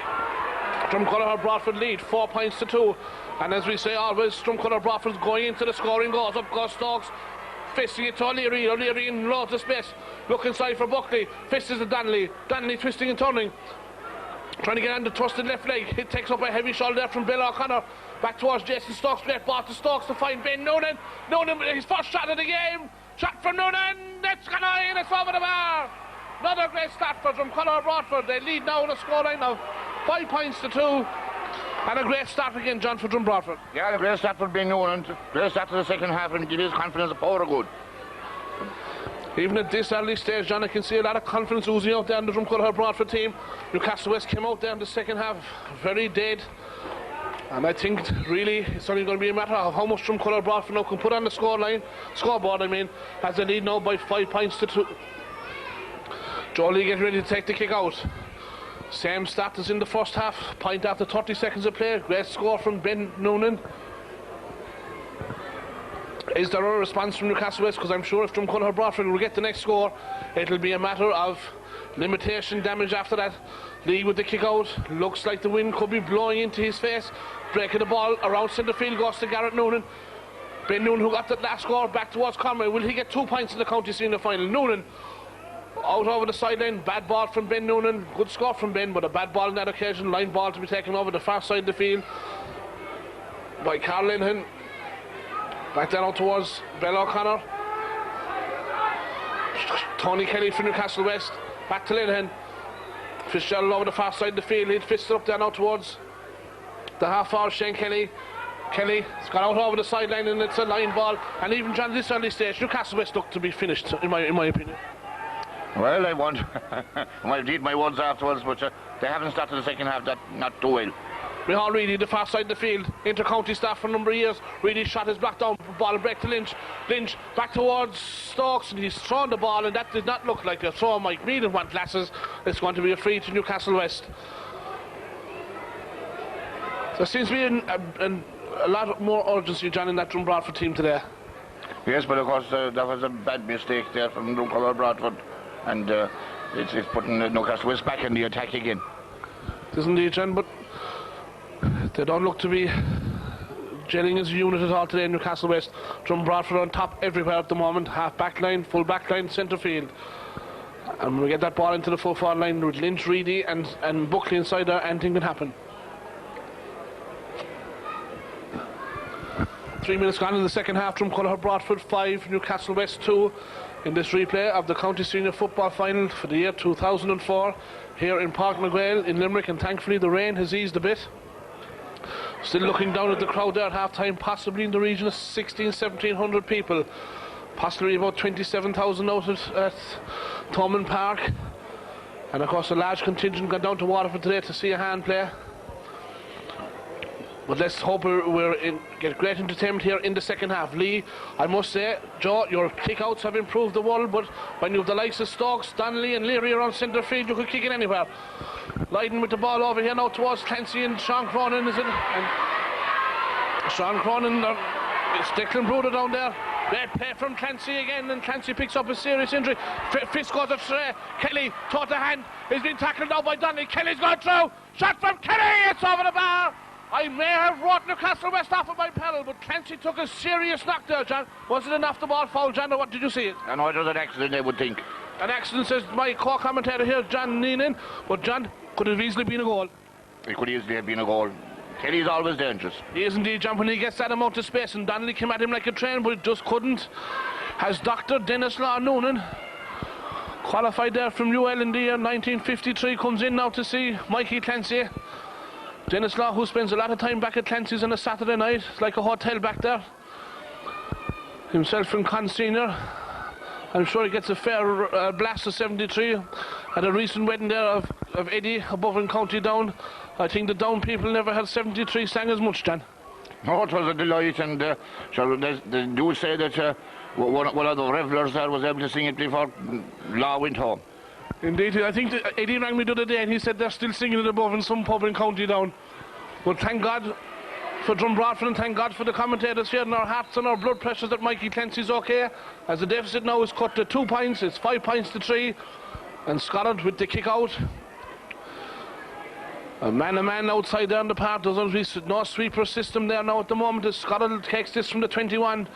Dromcollogher Broadford lead 4 points to 2. And as we say always, Dromcollogher Broadford's going into the scoring goals. Up goes Stokes. Fisting it to O'Leary. O'Leary in loads of space. Look inside for Buckley. Fist is to Donnelly. Donnelly twisting and turning. Trying to get on the twisted left leg. It takes up a heavy shoulder there from Bill O'Connor. Back towards Jason Stokes. Left ball to Stokes to find Ben Noonan. Noonan, his first shot of the game. Shot from Noonan. That's gone in. It's over the bar. Another great start for Dromcollogher Broadford. They lead now in a scoreline of 5 points to 2. And a great start again, John, for Drom Broadford. Yeah, a great start for Ben Noonan. Great start to the second half and give his confidence a power of good. Even at this early stage, John, I can see a lot of confidence oozing out there in the Dromcollogher Broadford team. Newcastle West came out there in the second half very dead. And I think really it's only going to be a matter of how much Dromcollogher Broadford now can put on the scoreboard, as they lead now by 5 points to 2. Jolie getting ready to take the kick out. Same stat as in the first half. Point after 30 seconds of play. Great score from Ben Noonan. Is there a response from Newcastle West? Because I'm sure if Dromcollogher Broadford will get the next score, it'll be a matter of limitation damage after that. Lee with the kick out. Looks like the wind could be blowing into his face. Breaking the ball around centre field goes to Garrett Noonan. Ben Noonan, who got the last score, back towards Conway. Will he get 2 points in the county senior final? Noonan out over the sideline. Bad ball from Ben Noonan. Good score from Ben, but a bad ball on that occasion. Line ball to be taken over the far side of the field by Carl Linehan. Back down out towards Bell O'Connor. Tony Kelly from Newcastle West. Back to Linehan. Fitzgerald over the far side of the field. He'd fisted up there now towards the half hour. Shane Kelly. Kelly's gone out over the sideline and it's a line ball. And even John, this early stage, Newcastle West look to be finished, in my opinion. Well, I won't. I'll read my words afterwards, but they haven't started the second half not too well. Micheál Reedy, the far side of the field, inter-county staff for a number of years. Reedy shot his block down, ball and break to Lynch. Lynch back towards Stokes, and he's thrown the ball, and that did not look like a throw. Mike Mead didn't want glasses. It's going to be a free to Newcastle West. There seems to be a lot more urgency, John, in that Drom Broadford team today. Yes, but of course that was a bad mistake there from Dromcollogher Broadford, and it's putting Newcastle West back in the attack again. It is indeed, John, but they don't look to be gelling as a unit at all today in Newcastle West. Drom Broadford on top everywhere at the moment. Half back line, full back line, centre field. And when we get that ball into the full forward line with Lynch, Reedy and Buckley inside there, anything can happen. 3 minutes gone in the second half. Drumcolour Broadford 5, Newcastle West 2 in this replay of the County Senior Football Final for the year 2004 here in Park McGrail in Limerick, and thankfully the rain has eased a bit. Still looking down at the crowd there at half time, possibly in the region of 1,700 people, possibly about 27,000 out at Thomond Park, and of course a large contingent gone down to Waterford today to see a hand play. But let's hope get great entertainment here in the second half. Lee, I must say, Joe, your kick-outs have improved the world, but when you have the likes of Stokes, Donnelly and Leary around centre field, you could kick it anywhere. Leiden with the ball over here now towards Clancy and Sean Cronin, is it? And Sean Cronin, it's Declan Bruder down there. Great play from Clancy again, and Clancy picks up a serious injury. Fisk goes astray. Kelly, taught the hand, he's been tackled now by Donnelly. Kelly's gone through. Shot from Kelly, it's over the bar. I may have brought Newcastle West off of my pedal, but Clancy took a serious knock there, John. Was it an off-the-ball foul, John, or what did you see it? I know it was an accident, I would think. An accident, says my co-commentator here, John Neenan. But, John, could have easily been a goal. It could easily have been a goal. Kelly's always dangerous. He is indeed, John, when he gets that amount of space, and Donnelly came at him like a train, but it just couldn't. Has Dr. Dennis Law Noonan, qualified there from UL in the year 1953, comes in now to see Mikey Clancy. Dennis Law, who spends a lot of time back at Clancy's on a Saturday night. It's like a hotel back there. Himself from Con Senior. I'm sure he gets a fair blast of 73 at a recent wedding there of Eddie above in County Down. I think the Down people never had 73 sang as much, John. No, it was a delight, and they do say that one of the revellers there was able to sing it before Law went home. Indeed, I think Eddie rang me the other day and he said they're still singing it above in some pub in County Down. But thank God for Drom Broadford, and thank God for the commentators here, and our hearts and our blood pressures that Mikey Clancy's okay, as the deficit now is cut to 2 points. It's 5 points to 3, and Scotland with the kick out. A man outside there on the park. There's no sweeper system there now at the moment as Scotland takes this from the 21.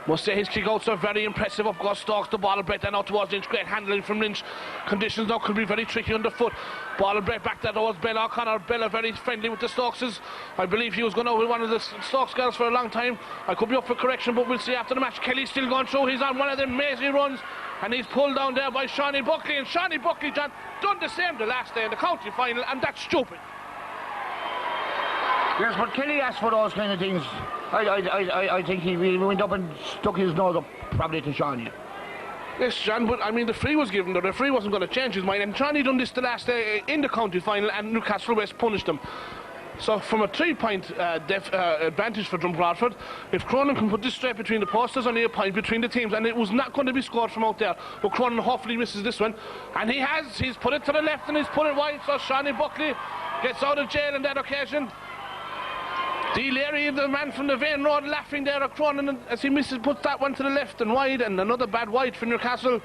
Must say his kick-outs are very impressive. Up goes Stokes, the ball break, then out towards Lynch. Great handling from Lynch. Conditions now could be very tricky underfoot. Ball break back there towards Bella O'Connor. Bella very friendly with the Stokeses. I believe he was going out with one of the Stokes girls for a long time. I could be up for correction, but we'll see after the match. Kelly's still going through. He's on one of them mazy runs, and he's pulled down there by Shawnee Buckley. And Shawnee Buckley, John, done the same the last day in the county final, and that's stupid. Yes, but Kelly asked for those kind of things. I think he went up and stuck his nose up, probably to Shawnee. Yes, John, but I mean the free was given. The referee wasn't going to change his mind, and Shawnee done this the last day in the county final, and Newcastle West punished them. So from a 3-point advantage for Drom Broadford, if Cronin can put this straight between the posts, there's only a point between the teams, and it was not going to be scored from out there. But Cronin hopefully misses this one, and he has. He's put it to the left and he's put it wide, so Shawnee Buckley gets out of jail on that occasion. D. Leary, the man from the Vane Road, laughing there at Cronin as he misses, puts that one to the left and wide, and another bad wide for Newcastle.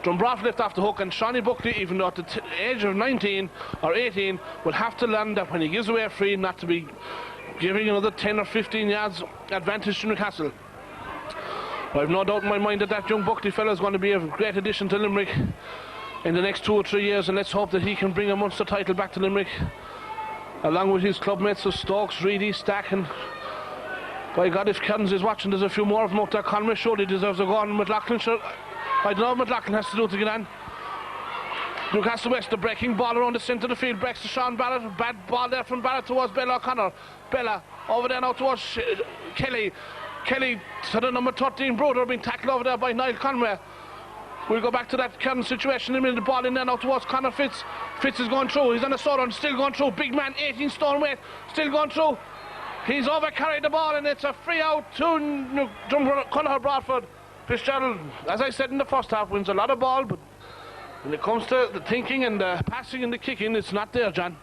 Drom Broadford left off the hook, and Shawnee Buckley, even though at the age of 19 or 18, will have to learn that when he gives away a free, not to be giving another 10 or 15 yards advantage to Newcastle. I've no doubt in my mind that that young Buckley fellow is going to be a great addition to Limerick in the next 2 or 3 years, and let's hope that he can bring a Munster title back to Limerick, along with his clubmates of Stokes, Reedy, Stack, and by God, if Kearns is watching, there's a few more of them out there. Conway surely deserves a go on. McLaughlin, sure, I don't know what McLaughlin has to do to get on. Newcastle West, the breaking ball around the centre of the field, breaks to Sean Barrett. Bad ball there from Barrett towards Bella O'Connor. Bella over there now towards Kelly. Kelly to the number 13 Bruder, being tackled over there by Niall Conway. We'll go back to that Kearns situation in a minute. The ball in there now towards Conor Fitz. Fitz is going through. He's on a sword run, still going through. Big man, 18 stone weight, still going through. He's overcarried the ball, and it's a free out to Drumcolour Broadford. Fitzgerald, as I said in the first half, wins a lot of ball, but when it comes to the thinking and the passing and the kicking, it's not there, John.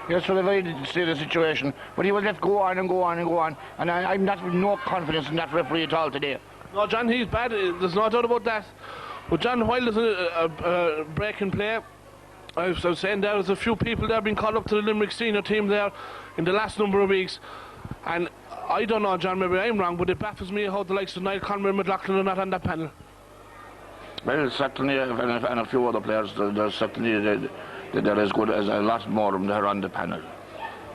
Yes, well, I didn't see the situation, but he was left go on and go on and go on, and I'm not with no confidence in that referee at all today. No, John, he's bad. There's no doubt about that. But John, while there's a break in play, I was saying there's a few people there being called up to the Limerick senior team there in the last number of weeks, and I don't know, John, maybe I'm wrong, but it baffles me how the likes of Niall Conway and McLaughlin are not on that panel. Well, certainly, and a few other players, there's certainly they're as good as a lot more of them that are on the panel.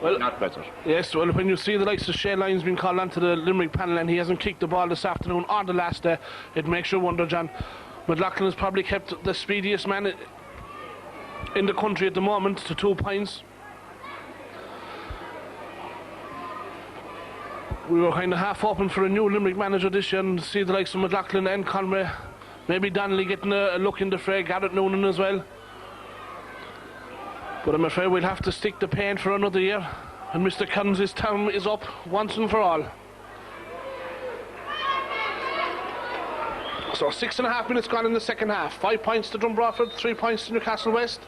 Well, not better. Yes, well, when you see the likes of Shea Lyons being called onto the Limerick panel and he hasn't kicked the ball this afternoon or the last day, it makes you wonder, John. McLaughlin has probably kept the speediest man in the country at the moment to 2 points. We were kind of half hoping for a new Limerick manager this year and see the likes of McLaughlin and Conway. Maybe Donnelly getting a look in the fray, Garrett Noonan as well. But I'm afraid we'll have to stick the pain for another year. And Mr. Kearns' term is up once and for all. So 6.5 minutes gone in the second half. 5 points to Broadford, 3 points to Newcastle West.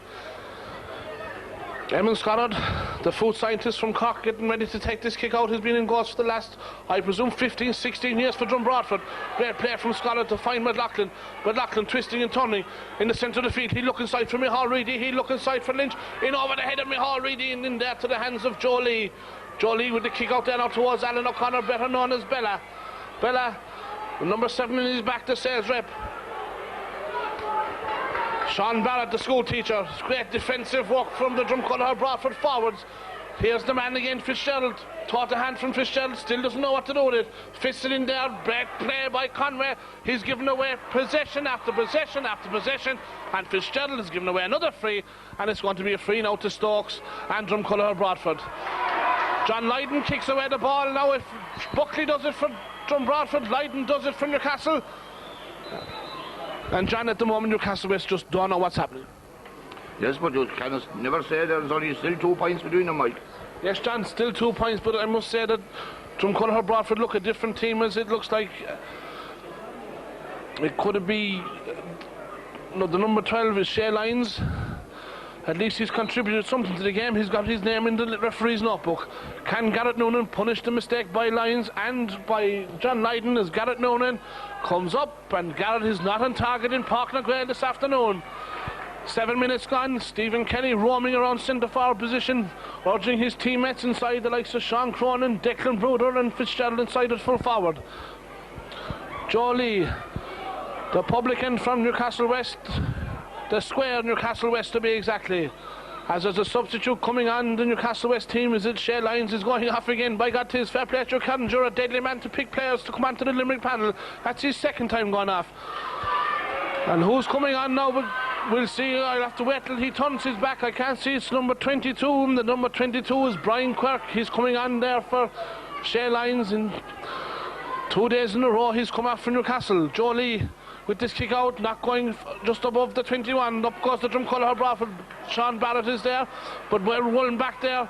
Eamon Scottard, the food scientist from Cork, getting ready to take this kick out. Has been in goals for the last, I presume, 15, 16 years for Broadford. Great play from Scottard to find McLaughlin. McLaughlin twisting and turning in the centre of the field. He look inside for Micheál Reedy. He look inside for Lynch. In over the head of Micheál Reedy and in there to the hands of Joe Lee. Joe Lee with the kick out there now towards Alan O'Connor, better known as Bella. Bella, the number 7 in his back, the sales rep. Sean Barrett, the school teacher. Great defensive work from the Drumcolor Broadford forwards. Here's the man again, Fitzgerald. Taught a hand from Fitzgerald, still doesn't know what to do with it. Fits it in there, great play by Conway. He's given away possession after possession after possession, and Fitzgerald has given away another free, and it's going to be a free now to Stokes and Drumcolor Broadford. John Lydon kicks away the ball now. If Buckley does it for Broadford, Lydon does it for Newcastle. And John, at the moment, Newcastle West just don't know what's happening. Yes, but you can never say there's only still 2 points between them, Mike. Yes, John, still 2 points, but I must say that Drumcolor Broadford look a different team, as it looks like it could be. No, the number 12 is Shea Lyons. At least he's contributed something to the game. He's got his name in the referee's notebook. Can Garrett Noonan punish the mistake by Lyons and by John Lydon as Garrett Noonan comes up, and Garrett is not on target in Parknagrail this afternoon. 7 minutes gone. Stephen Kelly roaming around centre forward position, urging his teammates inside, the likes of Sean Cronin, Declan Bruder and Fitzgerald inside at full forward. Joe Lee, the publican from Newcastle West, the square Newcastle West to be exactly, as there's a substitute coming on the Newcastle West team. Is it Shea Lyons is going off again? By God, tis fair play to Carringer, a deadly man to pick players to come onto the Limerick panel. That's his second time going off. And who's coming on now? But we'll see. I'll have to wait till he turns his back. I can't see. It's number 22. The number 22 is Brian Quirk. He's coming on there for Shea Lyons. In 2 days in a row he's come off for Newcastle. Joe Lee with this kick out, not going just above the 21. Up goes the Drumcolor Broadford. Sean Barrett is there, but we're rolling back there.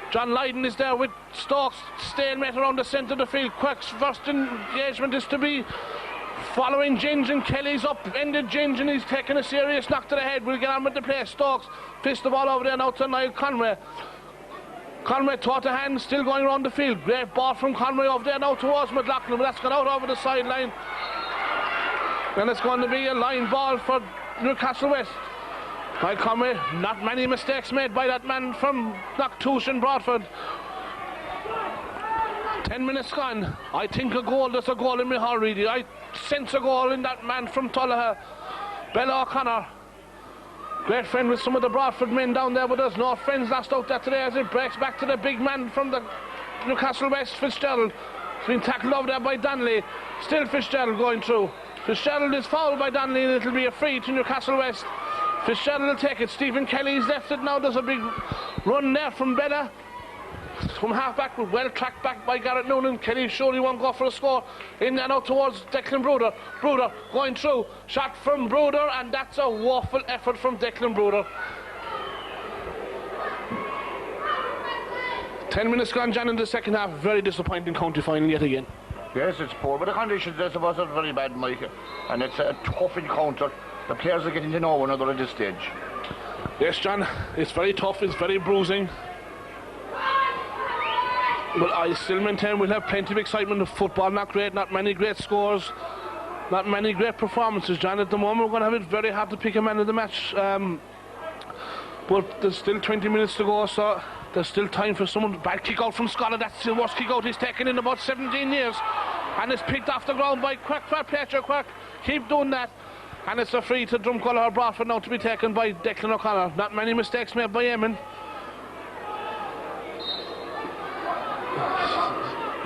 John Lydon is there with Stokes. Stalemate around the centre of the field. Quirk's first engagement is to be following Ginge, and Kelly's up-ended Ginge, and he's taking a serious knock to the head. We'll get on with the play. Stokes fist the ball over there now to Niall Conway. Conway taught a hand, still going around the field. Great ball from Conway over there now towards McLaughlin, but that's gone out over the sideline. And it's going to be a line ball for Newcastle West. By Conway, not many mistakes made by that man from Knocktoosh in Broadford. 10 minutes gone. I think a goal, there's a goal in Micheál Reedy. I sense a goal in that man from Tullaha. Bella O'Connor, great friend with some of the Broadford men down there, but there's no friends lost out there today as it breaks back to the big man from the Newcastle West, Fitzgerald. It's been tackled over there by Donnelly. Still Fitzgerald going through. Fitzgerald is fouled by Donnelly, and it'll be a free to Newcastle West. Fitzgerald will take it. Stephen Kelly's left it now. There's a big run there from Bella. From half back, well tracked back by Garrett Noonan. Kelly surely won't go for a score. In there now towards Declan Bruder. Bruder going through. Shot from Bruder, and that's a woeful effort from Declan Bruder. 10 minutes gone, John, in the second half. Very disappointing county final yet again. Yes, it's poor, but the conditions, I suppose, are very bad, Mike. And it's a tough encounter. The players are getting to know one another at this stage. Yes, John, it's very tough, it's very bruising. But I still maintain we'll have plenty of excitement of football. Not great, not many great scores, not many great performances, John. At the moment, we're going to have it very hard to pick a man of the match. But there's still 20 minutes to go, so there's still time for someone. Bad kick out from Scotland. That's the worst kick out he's taken in about 17 years. And it's picked off the ground by Quirk. Fair play to Quirk. Keep doing that. And it's a free to Drumcollar Broadford now to be taken by Declan O'Connor. Not many mistakes made by Eamon.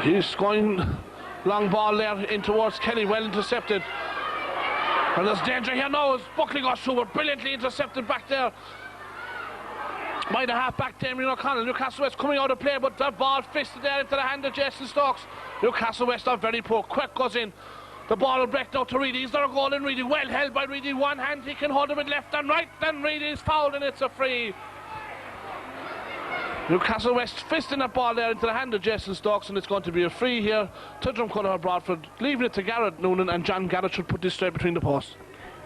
He's going long ball there in towards Kelly, well intercepted. And there's danger here now as Buckley goes through, brilliantly intercepted back there by the half-back Damien O'Connell. Newcastle West coming out of play, but that ball fisted there into the hand of Jason Stokes. Newcastle West are very poor. Quirk goes in. The ball will break now to Reedy. Is there a goal in Reedy? Well held by Reedy. One hand he can hold it with left and right. Then Reedy is fouled and it's a free. Newcastle West fisting that ball there into the hand of Jason Stokes, and it's going to be a free here to Drumcollar Broadford, leaving it to Garrett Noonan, and John Garrett should put this straight between the posts.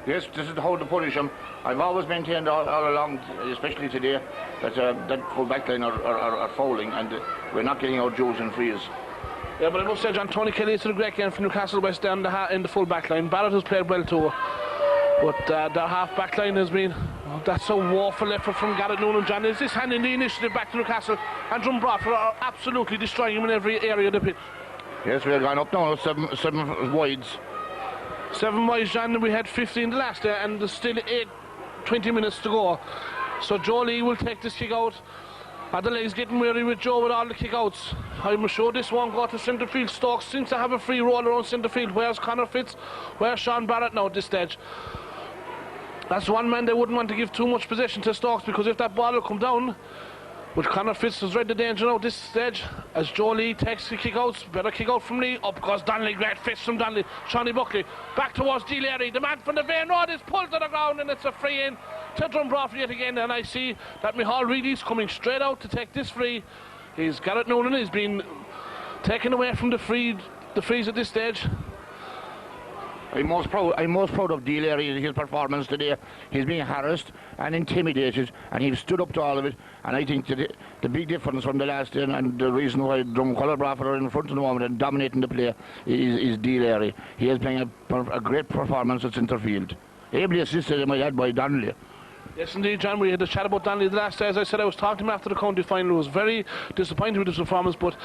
Yes, this is how to punish him. I've always maintained all along, especially today, that that full back line are fouling, and we're not getting out duels and frees. Yeah, but I must say, John, Tony Kelly is a great game for Newcastle West down in the full back line. Barrett has played well too, but their half back line has been, that's a woeful effort from Garrett Noonan. John, is this handing the initiative back to Newcastle, and Drom Broadford are absolutely destroying him in every area of the pitch. Yes, we are going up now, seven wides. 7 wides, John. We had 15 the last day, and there's still 20 minutes to go. So Joe Lee will take this kick out. The legs getting weary with Joe with all the kick-outs. I'm sure this won't go to centre field. Stokes seems to have a free roll around centre field. Where's Connor Fitz? Where's Sean Barrett now at this stage? That's one man they wouldn't want to give too much possession to Stokes, because if that ball will come down, but Connor Fitz has read the danger now at this stage as Joe Lee takes the kick-outs. Better kick-out from Lee. Up goes Donnelly. Great fist from Donnelly. Shawnee Buckley back towards D. Leary. The man from the Vane Road is pulled to the ground, and it's a free in to Drom Broadford yet again. And I see that Micheál Reedy's coming straight out to take this free. He's Garrett Noonan. He's been taken away from the frees at this stage. I'm most proud of D. Leary in his performance today. He's being harassed and intimidated, and he's stood up to all of it. And I think that the big difference from the last day, and the reason why Drumcollar Broadford are in front of the moment and dominating the play, is D. Leary. He is playing a great performance at centre field. Ably assisted, I might add, by Donnelly. Yes, indeed, John. We had a chat about Donnelly the last day. As I said, I was talking to him after the county final. I was very disappointed with his performance, but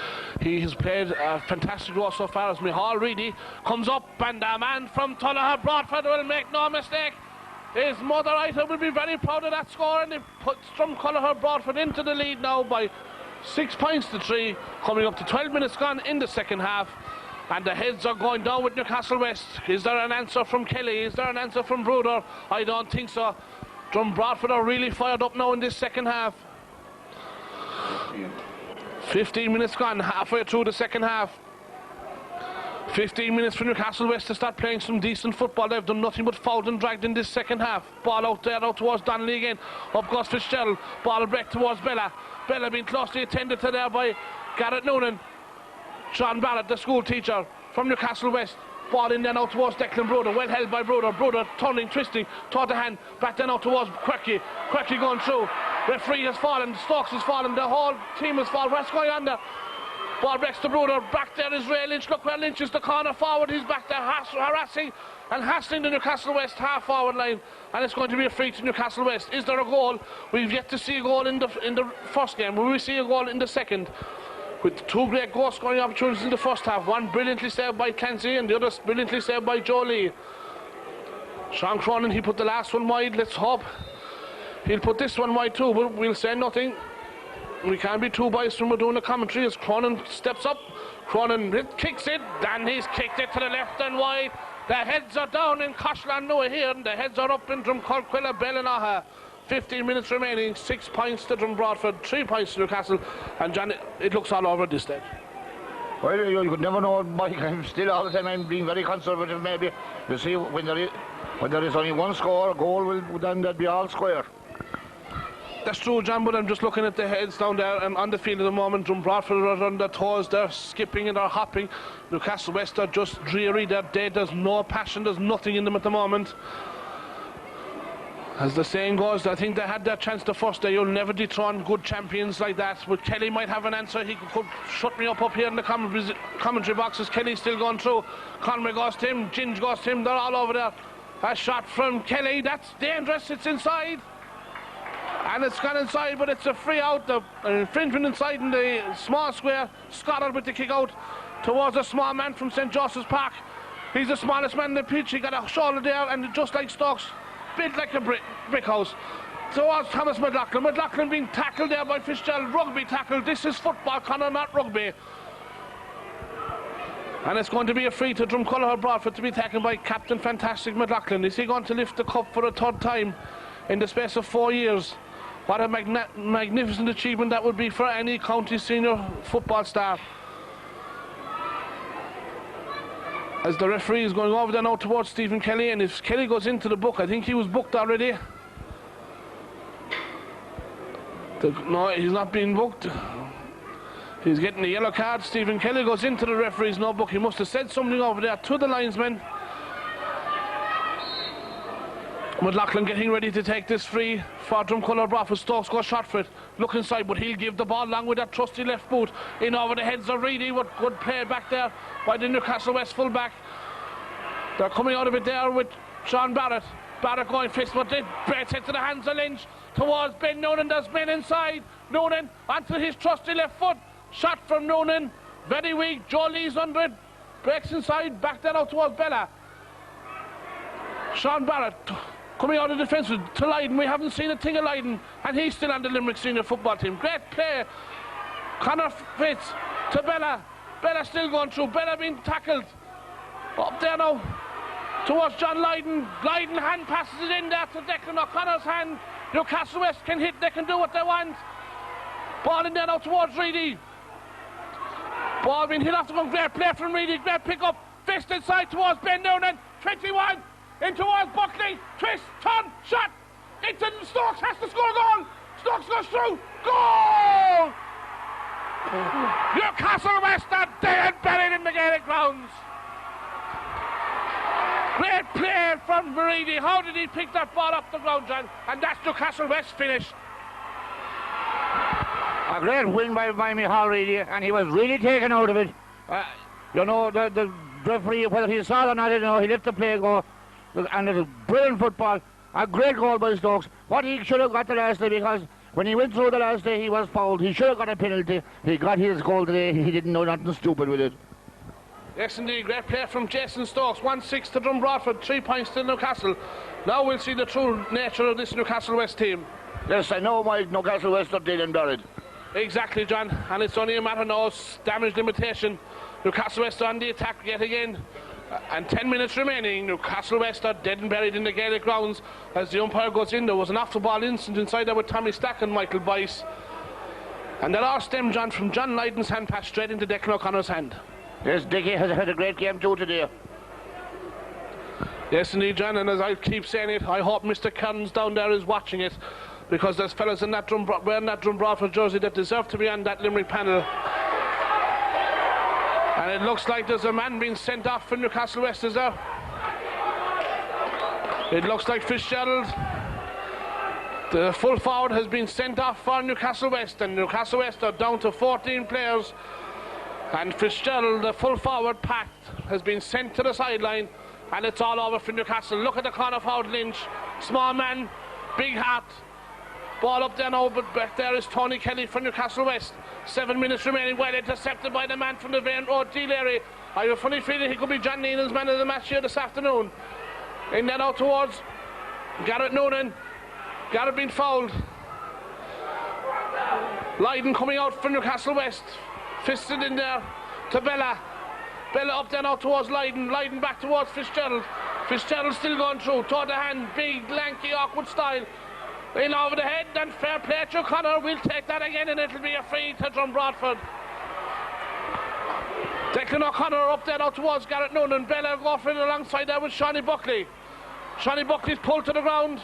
he has played a fantastic role so far as Micheál Reedy comes up, and the man from Tullaher Broadford will make no mistake. His mother, Ita, will be very proud of that score, and it puts Drumcollar Broadford into the lead now by 6 points to 3, coming up to 12 minutes gone in the second half. And the heads are going down with Newcastle West. Is there an answer from Kelly? Is there an answer from Bruder? I don't think so. Drom Broadford are really fired up now in this second half. 15 minutes gone, halfway through the second half. 15 minutes for Newcastle West to start playing some decent football. They've done nothing but fouled and dragged in this second half. Ball out there, out towards Donnelly again. Up goes Fitzgerald. Ball break towards Bella. Bella being closely attended to there by Garrett Noonan. Sean Barrett, the school teacher from Newcastle West. Ball in there now towards Declan Bruder. Well held by Bruder. Bruder turning, twisting, toward the hand. Back there now towards Quirky. Quirky going through. Referee has fallen. Stokes has fallen. The whole team has fallen. What's going on there? Ball breaks to Bruder. Back there is Ray Lynch. Look where Lynch is, the corner forward. He's back there harassing and hassling the Newcastle West half forward line. And it's going to be a free to Newcastle West. Is there a goal? We've yet to see a goal in the first game. Will we see a goal in the second? With two great goal scoring opportunities in the first half. One brilliantly saved by Clancy and the other brilliantly saved by Joe Lee. Sean Cronin, he put the last one wide. Let's hope he'll put this one wide too, but we'll say nothing. We can't be too biased when we're doing the commentary as Cronin steps up. Cronin kicks it, and he's kicked it to the left and wide. The heads are down in Coshlan Noah here, and the heads are up in Drumcolquilla Bellinaha. 15 minutes remaining, 6 points to Drom Broadford, 3 points to Newcastle, and John, it looks all over at this stage. Well, you could never know, Mike. I'm still all the time, I'm being very conservative maybe. You see, when there is only one score, a goal, then that'd be all square. That's true, John, but I'm just looking at the heads down there and on the field at the moment. Drom Broadford are on their toes, they're skipping and they're hopping. Newcastle West are just dreary, they're dead, there's no passion, there's nothing in them at the moment. As the saying goes, I think they had their chance the first day. You'll never dethrone good champions like that. But Kelly might have an answer. He could shut me up here in the commentary boxes. Kelly's still going through. Conway goes to him. Ginge goes to him. They're all over there. A shot from Kelly. That's dangerous. It's inside. And it's gone inside, but it's a free out. An infringement inside in the small square. Scotland with the kick out towards a small man from St. Joseph's Park. He's the smallest man in the pitch. He got a shoulder there, and just like Stokes, built like a brick house. Towards Thomas McLaughlin. McLaughlin being tackled there by Fitzgerald. Rugby tackle. This is football, Conor, not rugby. And it's going to be a free to Dromcollogher Broadford to be taken by Captain Fantastic McLaughlin. Is he going to lift the cup for a third time in the space of 4 years? What a magnificent achievement that would be for any county senior football star. As the referee is going over there now towards Stephen Kelly, and if Kelly goes into the book, I think he was booked already. No, he's not being booked. He's getting the yellow card. Stephen Kelly goes into the referee's notebook. He must have said something over there to the linesman. McLaughlin getting ready to take this free for Dromcollogher Broadford. Stokes goes shot for it. Look inside, but he'll give the ball along with that trusty left boot in over the heads of Reedy. What good play back there by the Newcastle West fullback. They're coming out of it there with Sean Barrett. Barrett going fist, but they breaks it to the hands of Lynch towards Ben Noonan. There's men inside. Noonan onto his trusty left foot. Shot from Noonan. Very weak. Joe Lee's under it. Breaks inside. Back there out towards Bella. Sean Barrett coming out of defence to Lydon. We haven't seen a thing of Lydon, and he's still on the Limerick senior football team. Great play. Conor Fitz to Bella. Bella still going through. Bella being tackled. Up there now towards John Lydon. Lydon hand passes it in there to Declan O'Connor's hand. Newcastle West can hit. They can do what they want. Ball in there now towards Reedy. Ball being hit off the ground. Great play from Reedy. Great pick up. Fist inside towards Ben Noonan. 21 in towards Buckley. Twist, turn, shot. Into Stokes has to score a goal. Stokes goes through. Goal! Newcastle West are dead and buried in the Gaelic grounds. Great play from Reedy. How did he pick that ball up the ground, John? And that's Newcastle West finish. A great win by Micheál Reedy, and he was really taken out of it. You know, the referee, whether he saw it or not, I don't know, he let the play go. And it was brilliant football. A great goal by Stokes. What he should have got the last day, because when he went through the last day, he was fouled. He should have got a penalty. He got his goal today. He didn't know nothing stupid with it. Yes, indeed. Great play from Jason Stokes. 1-6 to Drom Broadford. 3 points to Newcastle. Now we'll see the true nature of this Newcastle West team. Yes, I know my Newcastle West are dead and buried. Exactly, John. And it's only a matter now of damage limitation. Newcastle West are on the attack yet again. And 10 minutes remaining. Newcastle West are dead and buried in the Gaelic grounds. As the umpire goes in, there was an off-the-ball incident inside there with Tommy Stack and Michael Boyce. And that all stemmed, John, from John Lydon's hand pass straight into Declan O'Connor's hand. Yes, Dickie has had a great game too today. Yes, indeed, John. And as I keep saying it, I hope Mr. Kearns down there is watching it, because there's fellas in that wearing that Drom Broadford jersey that deserve to be on that Limerick panel. And it looks like there's a man being sent off for Newcastle West, is there? It looks like Fitzgerald, the full forward, has been sent off for Newcastle West, and Newcastle West are down to 14 players. And Fitzgerald, the full forward, Pat, has been sent to the sideline, and it's all over for Newcastle. Look at the corner forward, Lynch. Small man, big hat. Ball up there now, but back there is Tony Kelly for Newcastle West. 7 minutes remaining, well intercepted by the man from the Vane Road, D. Larry. I have a funny feeling he could be John Neenan's man of the match here this afternoon. In there now towards Garrett Noonan. Garrett being fouled. Lydon coming out for Newcastle West. Fisted in there to Bella. Bella up there now towards Lydon. Lydon back towards Fitzgerald. Fitzgerald still going through. Toward the hand. Big, lanky, awkward style. In over the head, and fair play to O'Connor. We'll take that again, and it'll be a free to Drom Broadford. Declan O'Connor up there now towards Garrett Noonan. Bella go for it alongside there with Shawnee Buckley. Shawnee Buckley's pulled to the ground.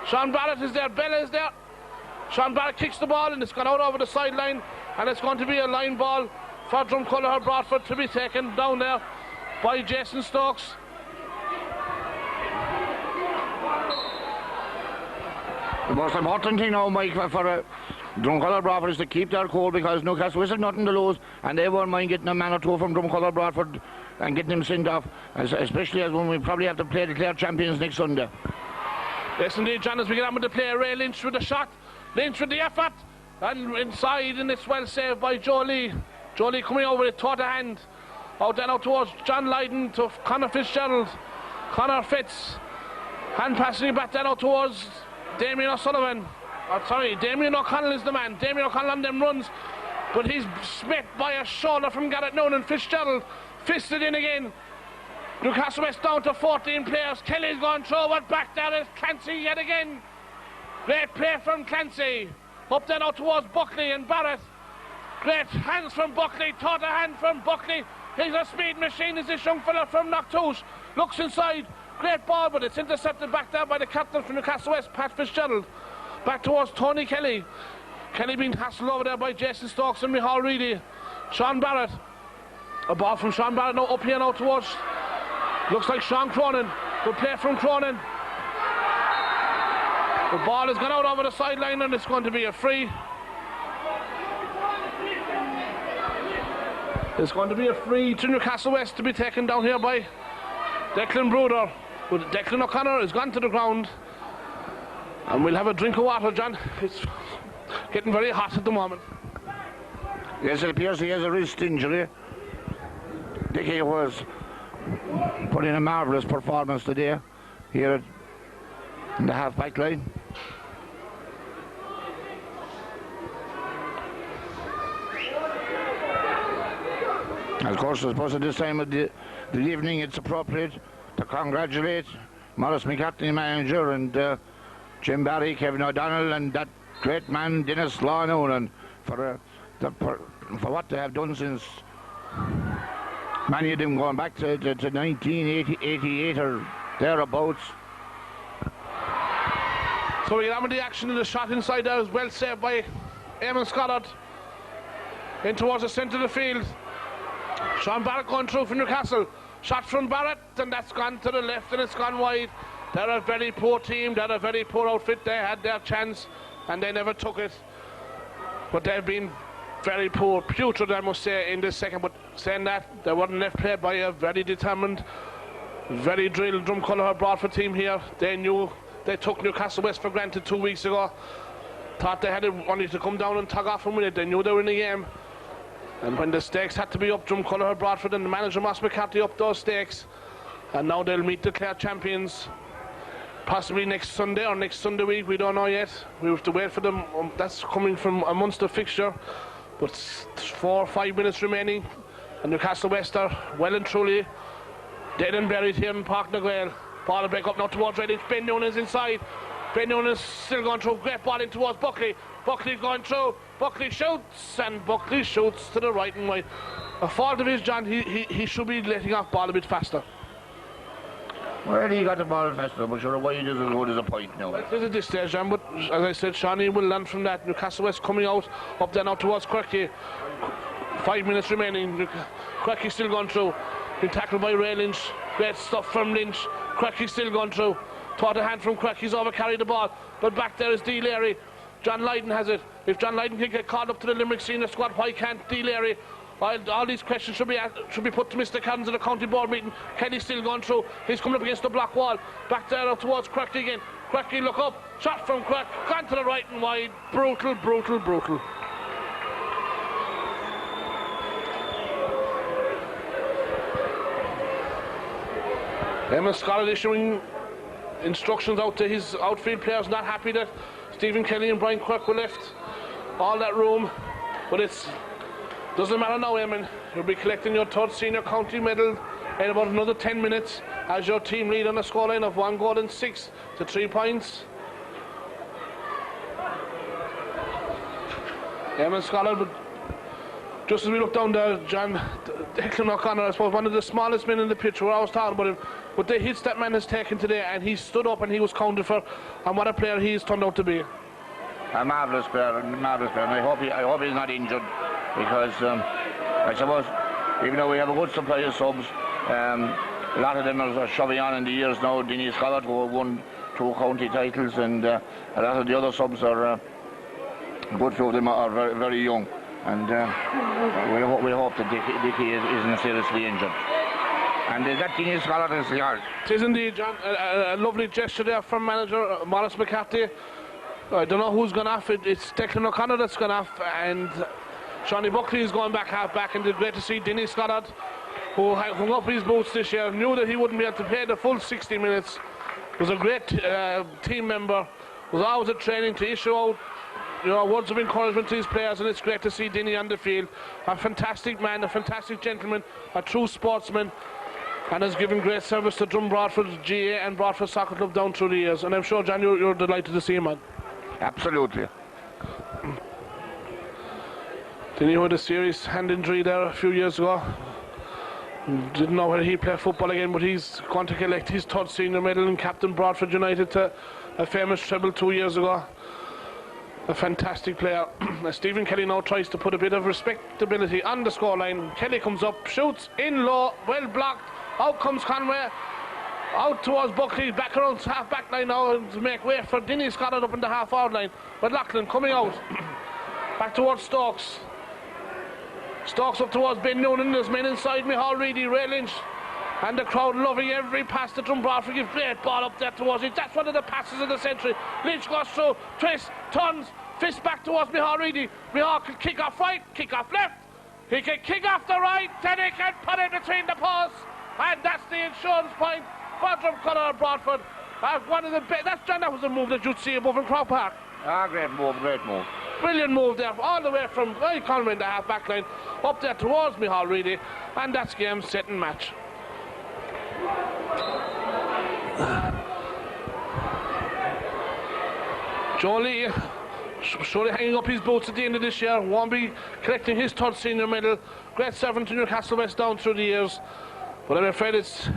Sean Barrett is there. Bella is there. Sean Barrett kicks the ball, and it's gone out over the sideline, and it's going to be a line ball for Dromcollogher Broadford to be taken down there by Jason Stokes. The most important thing now, Mike, for Dromcollogher Broadford is to keep their cool, because Newcastle West have nothing to lose, and they won't mind getting a man or two from Dromcollogher Broadford and getting them sent off, especially as when we probably have to play the Clare champions next Sunday. Yes, indeed, John, as we get on with the play, Ray Lynch with the shot, Lynch with the effort, and inside, and it's well saved by Joe Lee. Joe Lee coming over with it, toward the hand Out towards John Lydon to Conor Fitzgerald. Conor Fitz. Hand passing back down out towards Damien O'Sullivan. Damien O'Connell is the man. Damien O'Connell on them runs. But he's met by a shoulder from Garrett Noonan. Fitzgerald fisted in again. Newcastle West down to 14 players. Kelly's gone through, but back down is Clancy yet again. Great play from Clancy. Up then out towards Buckley and Barrett. Great hands from Buckley. Thought a hand from Buckley. He's a speed machine. Is this young fella from Knocktoos. Looks inside. Great ball, but it's intercepted back there by the captain from Newcastle West, Pat Fitzgerald. Back towards Tony Kelly. Kelly being hassled over there by Jason Stokes and Michal Reedy. Sean Barrett. A ball from Sean Barrett now up here now towards. Looks like Sean Cronin. Good play from Cronin. The ball has gone out over the sideline and it's going to be a free. It's going to be a free to Newcastle West to be taken down here by Declan Bruder. But Declan O'Connor has gone to the ground. And we'll have a drink of water, John. It's getting very hot at the moment. Yes, it appears he has a wrist injury. Dickie was put in a marvellous performance today here in the half-back line. Of course, I suppose at this time of the evening it's appropriate to congratulate Maurice McCartney, manager, and Jim Barry, Kevin O'Donnell, and that great man Dennis Law Noonan for what they have done since many of them going back to 1988 or thereabouts. So we have the action in the shot inside there is well saved by Eamon Scollard. In towards the centre of the field. Sean Barrett going through for Newcastle. Shot from Barrett, and that's gone to the left and it's gone wide. They're a very poor team, they're a very poor outfit. They had their chance and they never took it. But they've been very poor, putrid I must say in this second. But saying that, they weren't left played by a very determined, very drilled Drumcolour Broadford team here. They knew they took Newcastle West for granted 2 weeks ago. Thought they had it only to come down and tug off and win it. They knew they were in the game. And when the stakes had to be up, Drumcolour Broadford and the manager Moss McCarthy up those stakes. And now they'll meet the Clare champions possibly next Sunday or next Sunday week, we don't know yet. We have to wait for them. That's coming from a Munster fixture. But 4 or 5 minutes remaining. And Newcastle West are well and truly dead and buried here in Park na Gael. Ball will break up now towards Redditch. Ben Noonan's inside. Ben Noonan's still going through. Great ball in towards Buckley. Buckley's going through. Buckley shoots, and Buckley shoots to the right and wide. A fault of his, John. He should be letting off ball a bit faster. Well, he got the ball faster, but sure, wide is as good as a point now. Well, it is at this stage, John, but as I said, Shawnee will learn from that. Newcastle West coming out, up there now towards Quirky. 5 minutes remaining. Quirky still going through. Been tackled by Ray Lynch. Great stuff from Lynch. Quirky still going through. Taught a hand from Quirky's over, carried the ball. But back there is D. Leary. John Lydon has it. If John Lydon can get called up to the Limerick senior squad, why can't D. Leary? All these questions should be put to Mr. Caddens at the county board meeting. Kenny's still going through. He's coming up against the block wall. Back there up towards Quirky again. Quirky, look up. Shot from Quirk. Gone to the right and wide. Brutal, brutal, brutal. Emma Scollard issuing instructions out to his outfield players. Not happy that Stephen Kelly and Brian Quirk were left all that room. But it's doesn't matter now, Eamon. You'll be collecting your third senior county medal in about another 10 minutes as your team lead on a scoreline of 1 goal and 6 to 3 points. Eamon Scollard, but just as we look down there, John, Declan O'Connor, I suppose one of the smallest men in the pitch, we're always talking about him, but the hits that man has taken today, and he stood up and he was counted for, and what a player he's turned out to be. A marvellous player, and I hope he's not injured, because I suppose even though we have a good supply of subs, a lot of them are shoving on in the years now. Denny Scollard, who won 2 county titles, and a lot of the other subs are, a good few of them are very, very young, and we hope that Dickie isn't seriously injured. And that Denny Scollard is the yard. It is indeed, John. A lovely gesture there from manager Maurice McCarthy. I don't know who's gone off. It's Declan O'Connor that's gone off, and Shawnee Buckley is going back half back, and it's great to see Denny Scollard who hung up his boots this year, knew that he wouldn't be able to play the full 60 minutes. Was a great team member, was always at training to issue out words of encouragement to his players, and it's great to see Dinny on the field. A fantastic man, a fantastic gentleman, a true sportsman, and has given great service to Drom, Broadford GA and Broadford Soccer Club down through the years. And I'm sure, John, you're delighted to see him on. Absolutely. Dinny had a serious hand injury there a few years ago. Didn't know whether he'd play football again, but he's going to collect his third senior medal and captain Broadford United to a famous treble 2 years ago. A fantastic player. Stephen Kelly now tries to put a bit of respectability on the scoreline. Kelly comes up, shoots in low, well blocked. Out comes Conway, out towards Buckley, back around half back line now to make way for Dinny Scott up in the half forward line. But Lachlan coming out, back towards Stokes. Stokes up towards Ben Noonan. There's men inside me, Hall Reedy, Ray Lynch, and the crowd loving every pass that Drom Broadford give. Great ball up there towards it. That's one of the passes of the century. Lynch goes through, twists, turns, fist back towards Mihal Reedy. Mihal can kick off right, kick off left. He can kick off the right, then he can put it between the posts. And that's the insurance point for Drom Broadford. One of the best. That was a move that you'd see above in Crow Park. Great move, great move. Brilliant move there, all the way from Conway in the half back line up there towards Mihal Reedy, and that's game, set and match. Joe Lee surely hanging up his boots at the end of this year, won't be collecting his third senior medal. Great servant to Newcastle West down through the years, but I'm afraid it's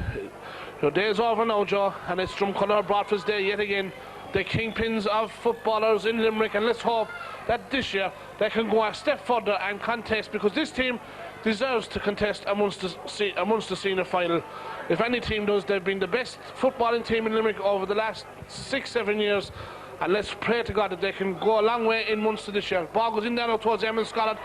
your day's over now, Joe, and it's Drom Broadford's day yet again. The kingpins of footballers in Limerick, and let's hope that this year they can go a step further and contest, because this team deserves to contest amongst the senior final. If any team does, they've been the best footballing team in Limerick over the last 6-7 years, and let's pray to God that they can go a long way in Munster this year. Ball goes in there now towards Emil Scott.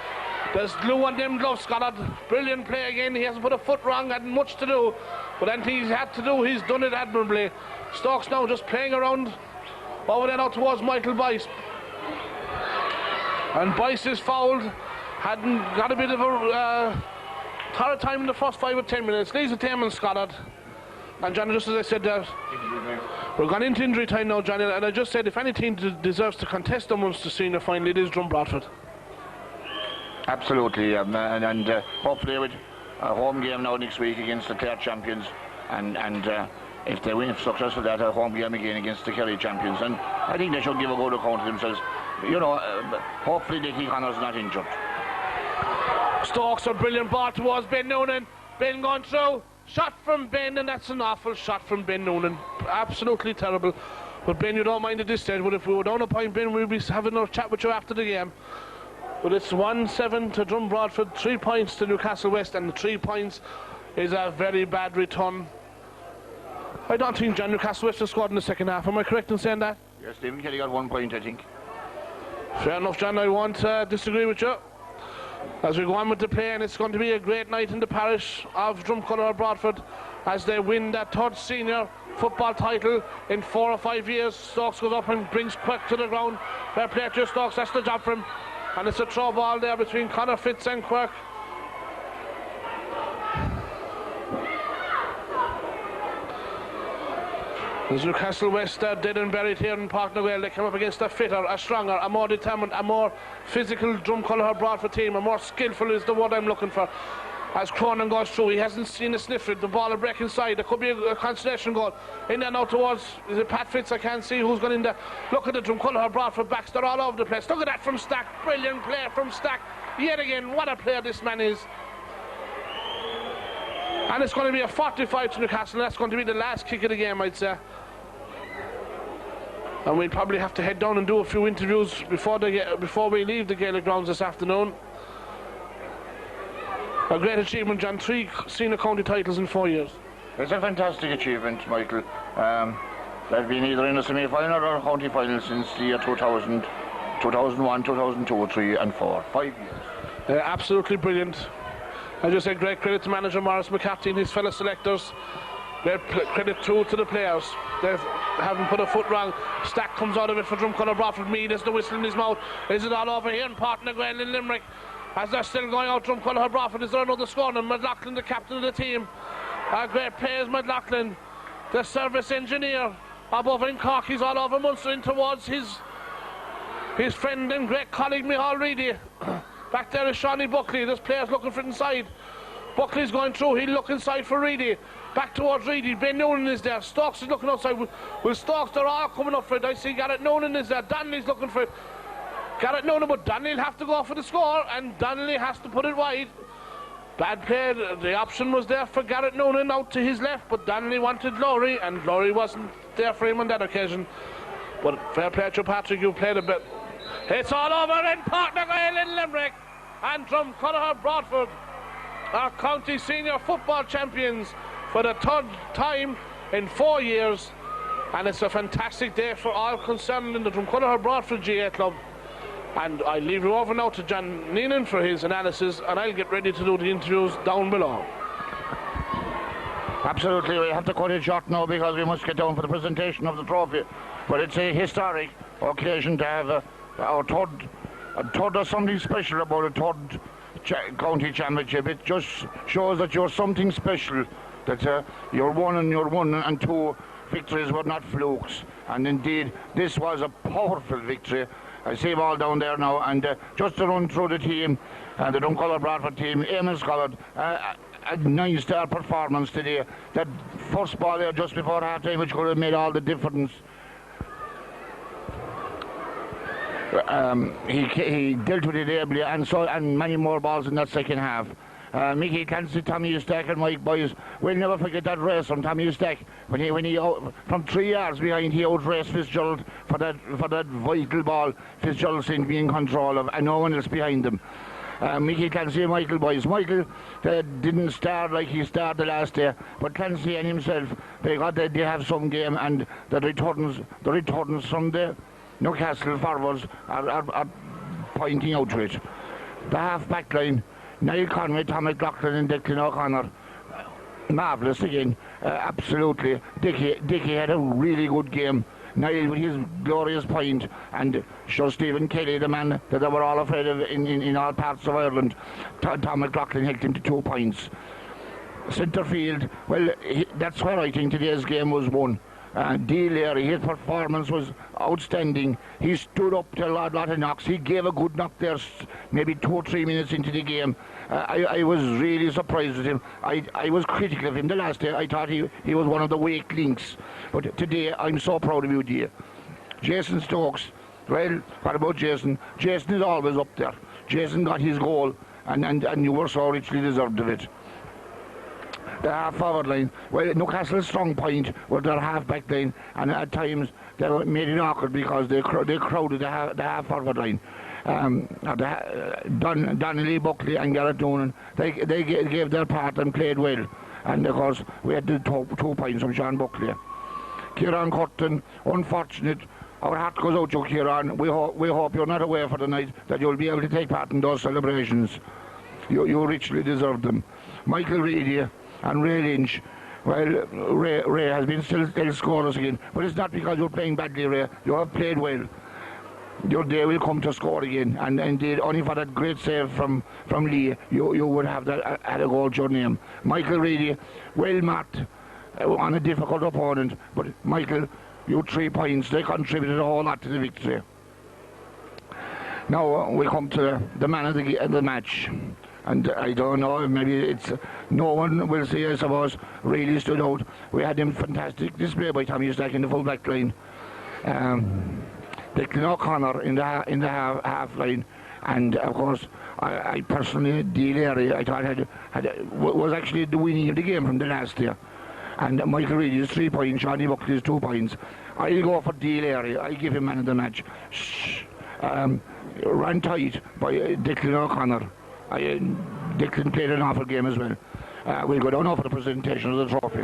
There's glue on them gloves, Scott. Brilliant play again. He hasn't put a foot wrong, had much to do, but anything he's had to do, he's done it admirably. Stokes now just playing around over there now towards Michael Boyce. And Boyce is fouled. Hadn't got a bit of a thorough time in the first 5 or 10 minutes. Leaves it to Emil Scott. And Johnny, just as I said, we're gone into injury time now, Johnny, and I just said if any team deserves to contest amongst the senior final, it is Drom Broadford. Absolutely, and hopefully with a home game now next week against the Clare champions, and if they win successful, that a home game again against the Kerry champions, and I think they should give a good account of themselves. Hopefully Nicky Connor's not injured. Stokes, a brilliant ball towards Ben Noonan. Ben going through. Shot from Ben, and that's an awful shot from Ben Noonan. Absolutely terrible. But Ben, you don't mind at this stage, but if we were down a point, Ben, we'll be having a chat with you after the game. But it's 1-7 to Drom Broadford, 3 points to Newcastle West, and the 3 points is a very bad return. I don't think John Newcastle West has scored in the second half. Am I correct in saying that? Yes, Stephen Kelly got 1 point, I think. Fair enough, John. I won't disagree with you. As we go on with the play, and it's going to be a great night in the parish of Drom Broadford as they win that third senior football title in 4 or 5 years. Stokes goes up and brings Quirk to the ground. Fair play to Stokes, that's the job for him. And it's a throw ball there between Conor Fitz and Quirk. There's Newcastle West dead and buried here in Park Noel. They come up against a fitter, a stronger, a more determined, a more physical Drom Broadford team, a more skillful is the word I'm looking for. As Cronin goes through, he hasn't seen a sniff of it. The ball will break inside. There could be a consolation goal. In there now towards, is it Pat Fitz? I can't see who's gone in there. Look at the Drom Broadford backs. They're all over the place. Look at that from Stack. Brilliant play from Stack. Yet again, what a player this man is. And it's going to be a 45 to Newcastle. That's going to be the last kick of the game, I'd say. And we'll probably have to head down and do a few interviews before we leave the Gaelic grounds this afternoon. A great achievement, John. 3 senior county titles in 4 years. It's a fantastic achievement, Michael. They've been either in a semi-final or county final since the year 2000, 2001, 2002, 3 and 4. 5 years. Absolutely brilliant. As you said, great credit to manager Maurice McCarthy and his fellow selectors. Great credit to the players. They haven't put a foot wrong. Stack comes out of it for Drom Broadford. Mead has the whistle in his mouth. Is it all over here in Port Naguel in Limerick? as they're still going out from Culloher Broadford. Is there another score? And McLaughlin, the captain of the team. Great players, McLaughlin, the service engineer above in Cork. He's all over Munster in towards his friend and great colleague Micheál Reedy. Back there is Shawnee Buckley. There's players looking for inside. Buckley's going through. He'll look inside for Reedy. Back towards Reedy. Ben Noonan is there. Stokes is looking outside. Will Stokes, they're all coming up for it. I see Garrett Noonan is there. Donnelly's looking for it. Garrett Noonan, but Donnelly will have to go for the score, and Donnelly has to put it wide. Bad play. The option was there for Garrett Noonan out to his left, but Donnelly wanted Lowry, and Lowry wasn't there for him on that occasion. But fair play to Patrick, you played a bit. It's all over in Páirc na Gael in Limerick, and from Culloher Broadford, our county senior football champions for the third time in 4 years. And it's a fantastic day for all concerned in the Drumculloher Broadford GA club. And I leave you over now to John Neenan for his analysis, and I'll get ready to do the interviews down below. Absolutely, we have to cut it short now because we must get down for the presentation of the trophy. But it's a historic occasion to have our third or something special about a third county championship. It just shows that you're something special, that your one and two victories were not flukes. And indeed, this was a powerful victory. I see them all down there now, and just to run through the team, the Drumculloher Broadford team, Eamon Scollard, a 9-star performance today. That first ball there just before half-time, which could have made all the difference. He dealt with it ably, and many more balls in that second half. Mickey Clancy, Tommy Eustack and Mike Boys, we'll never forget that race from Tommy Eustack when he from 3 yards behind, he outraced Fitzgerald for that vital ball. Fitzgerald seemed to be in control of, and no one else behind him. Mickey Clancy and Michael Boys. Michael didn't start like he started the last day, but Clancy and himself, they have some game, and the returns from the Newcastle forwards are pointing out to it. The half-back line, Niall Conway, Tom McLaughlin and Declan O'Connor, marvellous again, absolutely. Dickie had a really good game. Niall with his glorious point, and sure Stephen Kelly, the man that they were all afraid of in all parts of Ireland. Tom McLaughlin helped him to 2 points. Centre field, well, that's where I think today's game was won. D. Leary, his performance was outstanding. He stood up to a lot of knocks. He gave a good knock there, maybe 2 or 3 minutes into the game. I was really surprised with him. I was critical of him the last day. I thought he was one of the weak links. But today, I'm so proud of you, dear. Jason Stokes, well, what about Jason? Jason is always up there. Jason got his goal, and you were so richly deserved of it. The half-forward line, well, Newcastle's strong point was their half-back line, and at times they made it awkward because they crowded the half-forward line. Donnelly, Buckley and Garrett Noonan, they gave their part and played well. And of course, we had the 2 points from Sean Buckley. Kieran Curtin, unfortunate. Our heart goes out to Kieran. We hope you're not away for the night, that you'll be able to take part in those celebrations. You richly deserve them. Michael Reedy and Ray Lynch. Well, Ray has been still scoreless again, but it's not because you're playing badly, Ray. You have played well. Your day will come to score again, and indeed, only for that great save from Lee, you would have had a goal to your name. Michael Reedy, well marked on a difficult opponent, but Michael, you 3 points. They contributed a whole lot to the victory. Now we come to the man of the match. And I don't know, maybe it's no one will say, I suppose, really stood out. We had a fantastic display by Tommy Eustack in the full back line. Declan O'Connor in the half line, and of course I personally, D. Leary, I thought was actually the winning of the game from the last year. And Michael Reedy's 3 points, Johnny Buckley's 2 points. I'll go for D. Leary. I give him man of the match. Ran tight by Declan O'Connor. Declan played an awful game as well. We'll go down now for the presentation of the trophy.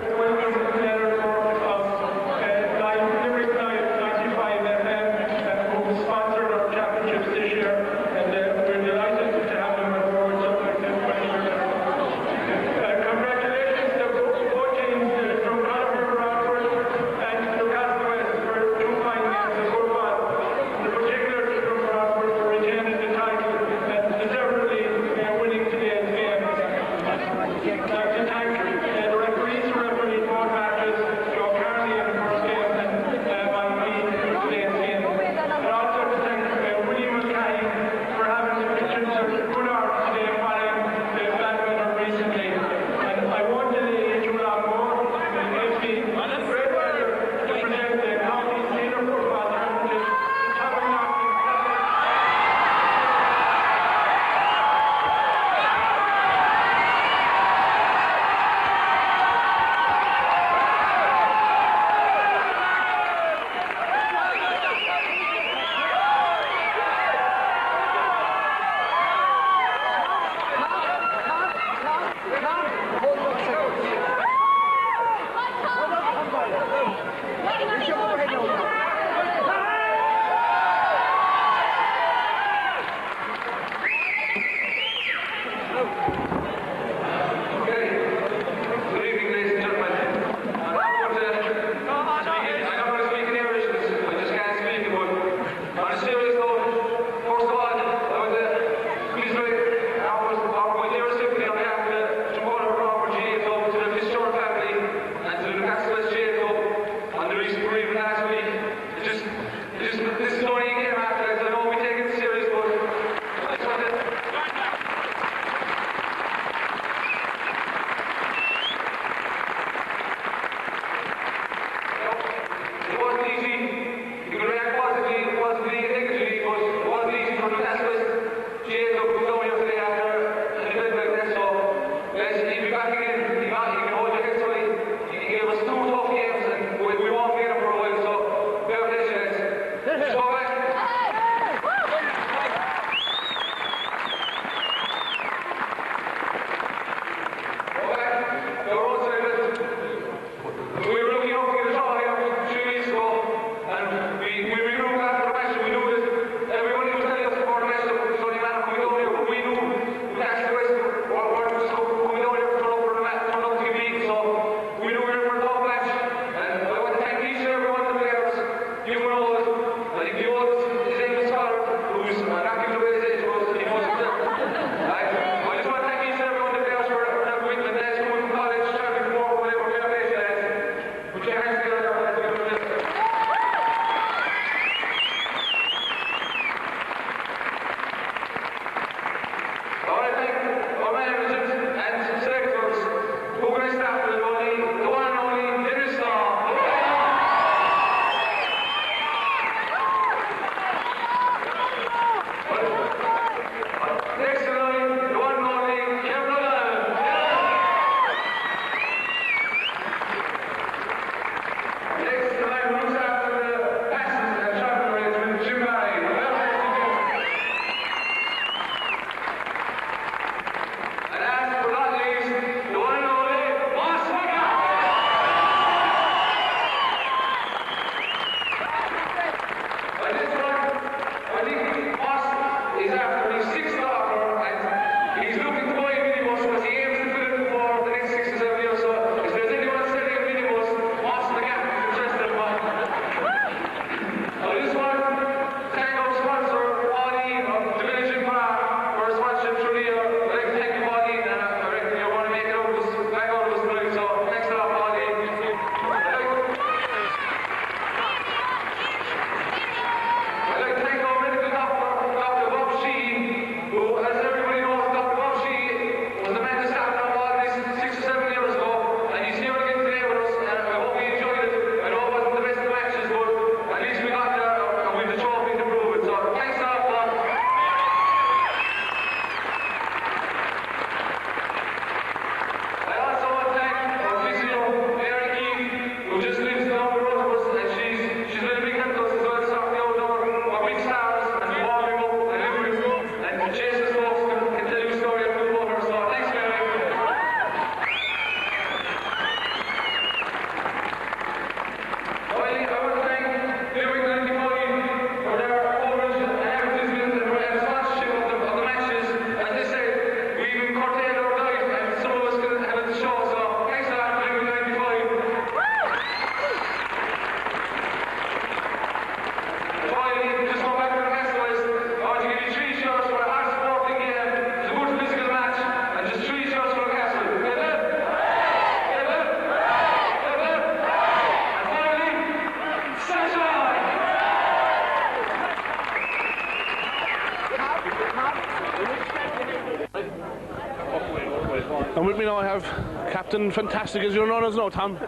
me now I have Captain Fantastic, as you're known as now, Tom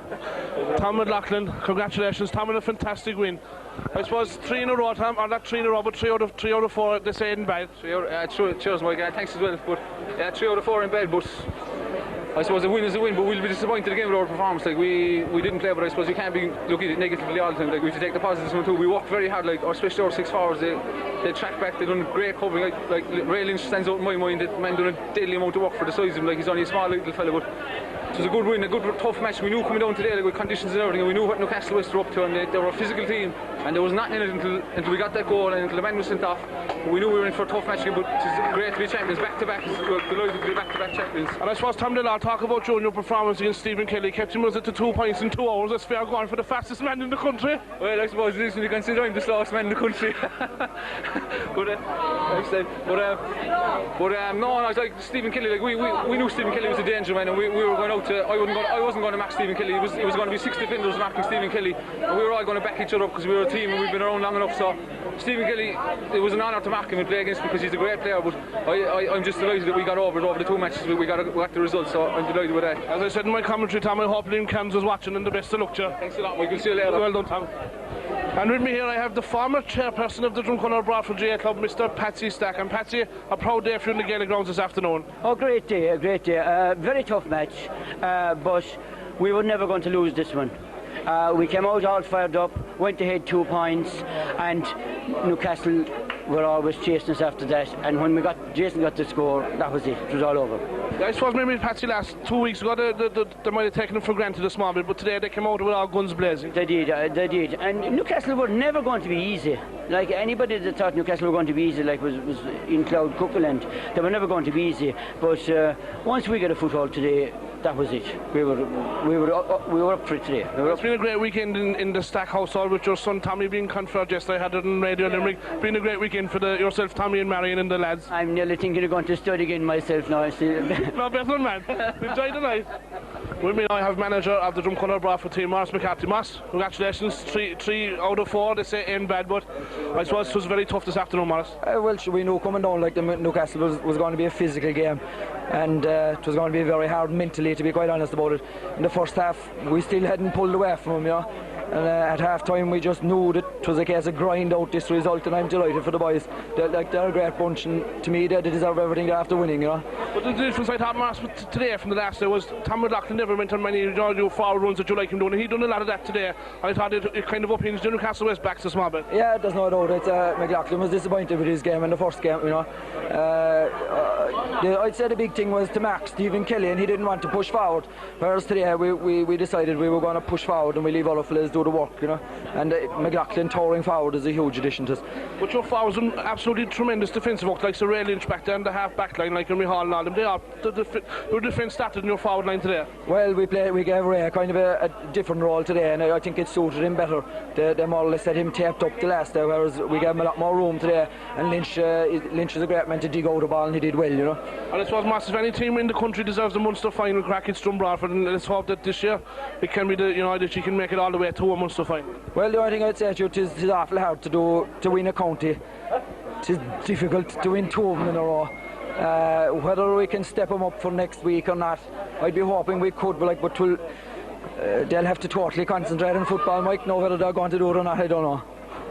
McLaughlin. Congratulations, Tom, on a fantastic win. I suppose 3 in a row, Tom, or not 3 in a row, but 3 out of 4, they say in bed. Cheers, Mike. Thanks as well. But 3 out of 4 in bed, but I suppose a win is a win, but we'll be disappointed again with our performance. Like we didn't play, but I suppose you can't be looking at it negatively all the time. Like we have to take the positives one too. We worked very hard, like especially our 6 forwards. They tracked back. They done great covering. Like Ray Lynch stands out in my mind. That man done a deadly amount of work for the size of him. Like he's only a small little fella, but it was a good win, a good tough match. We knew coming down today, like with conditions and everything, and we knew what Newcastle West were up to, and they were a physical team, and there was nothing in it until we got that goal and until the man was sent off. We knew we were in for a tough match, but it's great to be champions back to back. We're delighted to be back to back champions. And I suppose, Tom Dillard, talk about you and your performance against Stephen Kelly. Kept him to 2 points in 2 hours. That's fair going for the fastest man in the country. Well, I suppose it is when you consider I'm the slowest man in the country. No, I was like Stephen Kelly. Like we knew Stephen Kelly was a danger man, and we were going out to. I wasn't going to match Stephen Kelly. It was going to be 6 defenders marking Stephen Kelly, and we were all going to back each other up because we were a team and we've been around long enough. So Stephen Kelly, it was an honour to mark him and play against him because he's a great player. But I'm just delighted that we got over the 2 matches. We got the results, so I'm delighted with that. As I said in my commentary, Tom, I hope Liam Cairns was watching, and the best of luck to you. Thanks a lot, Michael. See you later. Well done, Tom. And with me here I have the former chairperson of the Drumconnor Broadford GA Club, Mr. Patsy Stack. And Patsy, a proud day for you in the Gaelic grounds this afternoon. Oh, great day, a great day. Very tough match, but we were never going to lose this one. We came out all fired up, went ahead 2 points, and Newcastle were always chasing us after that. And when Jason got the score, that was it. It was all over. I suppose maybe Patsy last 2 weeks ago they might have taken them for granted a small bit, but today they came out with all guns blazing. They did. And Newcastle were never going to be easy. Like anybody that thought Newcastle were going to be easy, like was in Cloud Cookland, they were never going to be easy. But once we got a foothold today, that was it. We were up for it today. It's been a great weekend in the Stack household with your son Tommy being conferred yesterday. I had it on Radio Limerick. It's been a great weekend for yourself, Tommy, and Marion and the lads. I'm nearly thinking of going to study again myself now. No, better man. Enjoy the night. With me now I have manager of the Drumconnor Broadford team, Morris McCarthy. Morris, congratulations. 3 out of 4, they say ain't bad, but I suppose it was very tough this afternoon, Morris. Well, we knew coming down like the Newcastle was going to be a physical game, and it was going to be very hard mentally, to be quite honest about it. In the first half we still hadn't pulled away from them, you know, and at half time we just knew that it was a case of grind out this result, and I'm delighted for the boys. They're a great bunch, and to me they deserve everything after winning, you know. But the difference I thought, Morris, today from the last day was Tom McLaughlin never went on many forward runs that you like him doing, and he done a lot of that today. I thought it kind of unhinged the Newcastle West backs a small bit. Yeah, there's no doubt. McLaughlin was disappointed with his game in the first game, you know. I'd say the big thing was to mark Stephen Kelly, and he didn't want to push forward, whereas today we decided we were going to push forward and we leave other fellas do the work, you know. And McLaughlin towering forward is a huge addition to us. But your forwards are absolutely tremendous defensive work, like Sir Ray Lynch back there and the half back line, like Henry Hall and all them. Your defence started in your forward line today. Well, we gave Ray kind of a different role today, and I think it suited him better. They more or less had him taped up the last day, whereas we gave him a lot more room today. And Lynch is a great man to dig out the ball, and he did well, you know. And I suppose, massive, any team in the country deserves a Munster final crack. It's Drom Broadford, and let's hope that this year it can be that you can make it all the way to a Munster final. Well, the only thing I'd say to you, it is awful hard to win a county. It is difficult to win 2 of them in a row. Whether we can step them up for next week or not, I'd be hoping we could, but they'll have to totally concentrate on football. Mike, know whether they're going to do it or not, I don't know.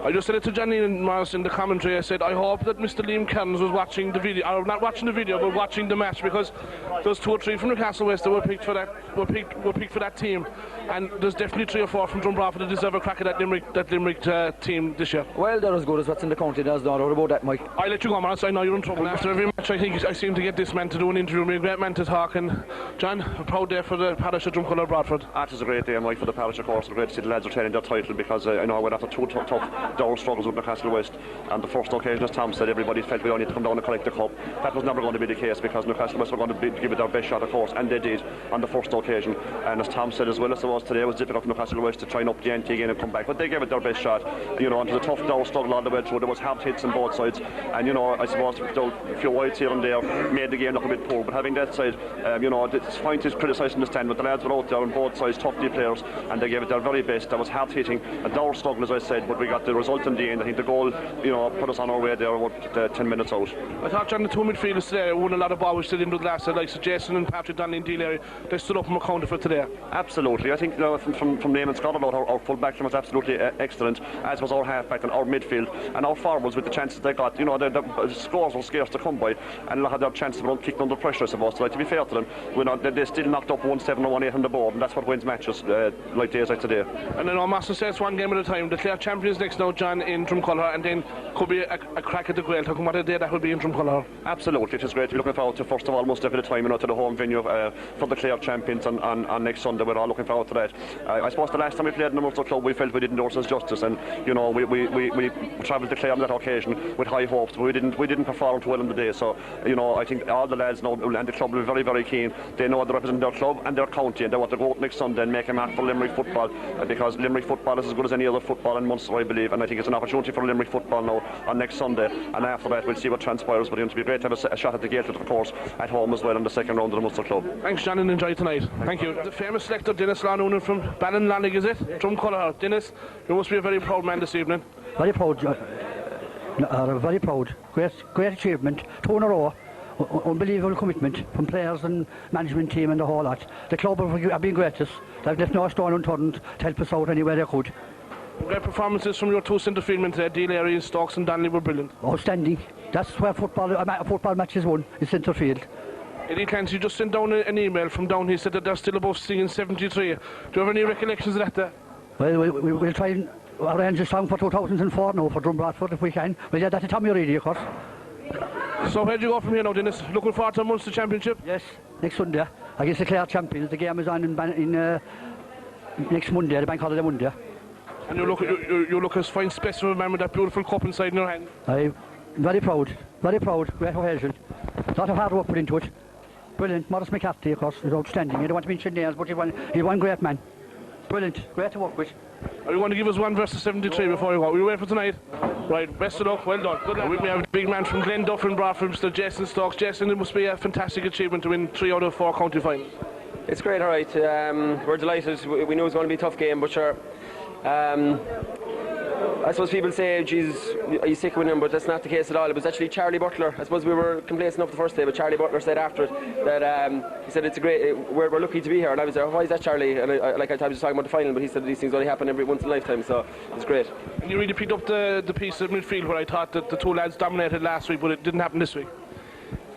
I just said it to Johnny and Morris in the commentary. I said I hope that Mr. Liam Cairns was watching the video, or not watching the video, but watching the match, because there's 2 or 3 from Newcastle West that were picked for that team, and there's definitely 3 or 4 from Drom Broadford that deserve a crack at that Limerick team this year. Well, they're as good as what's in the county. There's no doubt about that, Mike. I'll let you go, Morris. I know you're in trouble. After every match, I think I seem to get this man to do an interview. We're a great man to talk. And John, a proud day for the parish of Drumconnor Broadford. It is a great day, Mike, for the parish, of course. It's great to see the lads retaining their title, because I know we're after 2 tough dour struggles with Newcastle West, and the first occasion, as Tom said, everybody felt we only need to come down and collect the cup. That was never going to be the case, because Newcastle West were going to give it their best shot, of course, and they did on the first occasion. And as Tom said as well, as it was today, it was difficult for Newcastle West to try and up the ante again and come back, but they gave it their best shot. You know, and it was a tough dour struggle all the way through. There was hard hits on both sides, and you know, I suppose a few wides here and there made the game look a bit poor. But having that said, you know, it's fine to criticise in the stand, but the lads were out there on both sides, tough D players, and they gave it their very best. That was hard hitting, a dour struggle, as I said, but we got the result in the end. I think the goal, put us on our way there about 10 minutes out. I thought, John, the two midfielders today won a lot of ball which they didn't do the last, like Jason and Patrick Donnelly and Dealey. They stood up and were counted for today. Absolutely. I think from name and Scotland, our full back was absolutely excellent, as was our half back and our midfield, and our forwards with the chances they got. The scores were scarce to come by, and a lot of their chances were kicked under pressure, I suppose. So, to be fair to them, they still knocked up 1-7 or 1-8 on the board, and that's what wins matches like days like today. And then Master says one game at a time. The Clare champions next now, John, in Drumcolor, and then could be a crack at the Gael. What a day that will be in Drumcolor. Absolutely, it is great to be looking forward to, first of all, most of the time, to the home venue for the Clare champions on next Sunday. We're all looking forward to that. I suppose the last time we played in the Munster club, we felt we didn't do ourselves justice, and we travelled to Clare on that occasion with high hopes, but we didn't perform too well on the day. So I think all the lads know, and the club will be very, very keen. They know they represent their club and their county, and they want to go out next Sunday and make a mark for Limerick football, because Limerick football is as good as any other football in Munster, I believe, and I think it's an opportunity for Limerick football now on next Sunday, and after that we'll see what transpires. But it'll be great to have a shot at the Gaeltacht, of course, at home as well in the second round of the Munster club. Thanks, John, and enjoy tonight. Thank you. The famous selector Dennis Lanoonan from Ballinlanig, is it? Drumcolor. Dennis, you must be a very proud man this evening. Very proud, very proud. Great achievement. 2 in a row. Unbelievable commitment from players and management team and the whole lot. The club have been great. They've left no stone unturned to help us out anywhere they could. Great performances from your two centre fieldmen today. Dealey, Stokes and Donnelly were brilliant. Outstanding. That's where a football match is won, is centre field. Eddie Clancy just sent down an email from down. He said that they're still above singing 73. Do you have any recollections of that? Well, we'll try and arrange a song for 2004 now for Drom Broadford if we can. Well, yeah, that's a Tommy Reedy, of course. So where do you go from here now, Dennis? Looking forward to the Munster Championship? Yes, next Sunday against the Clare champions. The game is on in next Monday, the bank holiday Monday. And you look as fine specimen man with that beautiful cup inside in your hand. I'm very proud, great occasion. A lot of hard work put into it. Brilliant. Maurice McCarthy, of course, is outstanding. I don't want to mention names, but he's one great man. Brilliant, great to work with. Are you going to give us 1 versus 73 before you go? Are you ready for tonight? Right, best of luck, well done. Good luck. We have a big man from Glenduff in Broadford, Mr. Jason Stokes. Jason, it must be a fantastic achievement to win 3 out of 4 county finals. It's great, all right. We're delighted. We knew it was going to be a tough game, but sure. I suppose people say, geez, he's sick with him, but that's not the case at all. It was actually Charlie Butler. I suppose we were complacent enough the first day, but Charlie Butler said after it that he said it's a great, we're lucky to be here. And I was like, why is that, Charlie? And I was talking about the final, but he said these things only happen every once in a lifetime, so it's great. And you really picked up the piece of midfield where I thought that the two lads dominated last week, but it didn't happen this week.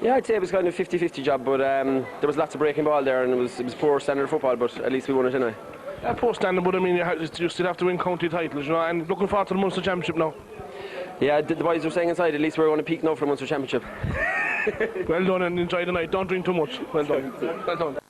Yeah, I'd say it was kind of a 50-50 job, but there was lots of breaking ball there, and it was poor standard football, but at least we won it anyway. Poor standard, but I mean, you still have to win county titles, and looking forward to the Munster Championship now. Yeah, the boys were saying inside, at least we're going to peak now for the Munster Championship. Well done, and enjoy the night. Don't drink too much. Well done. Well done.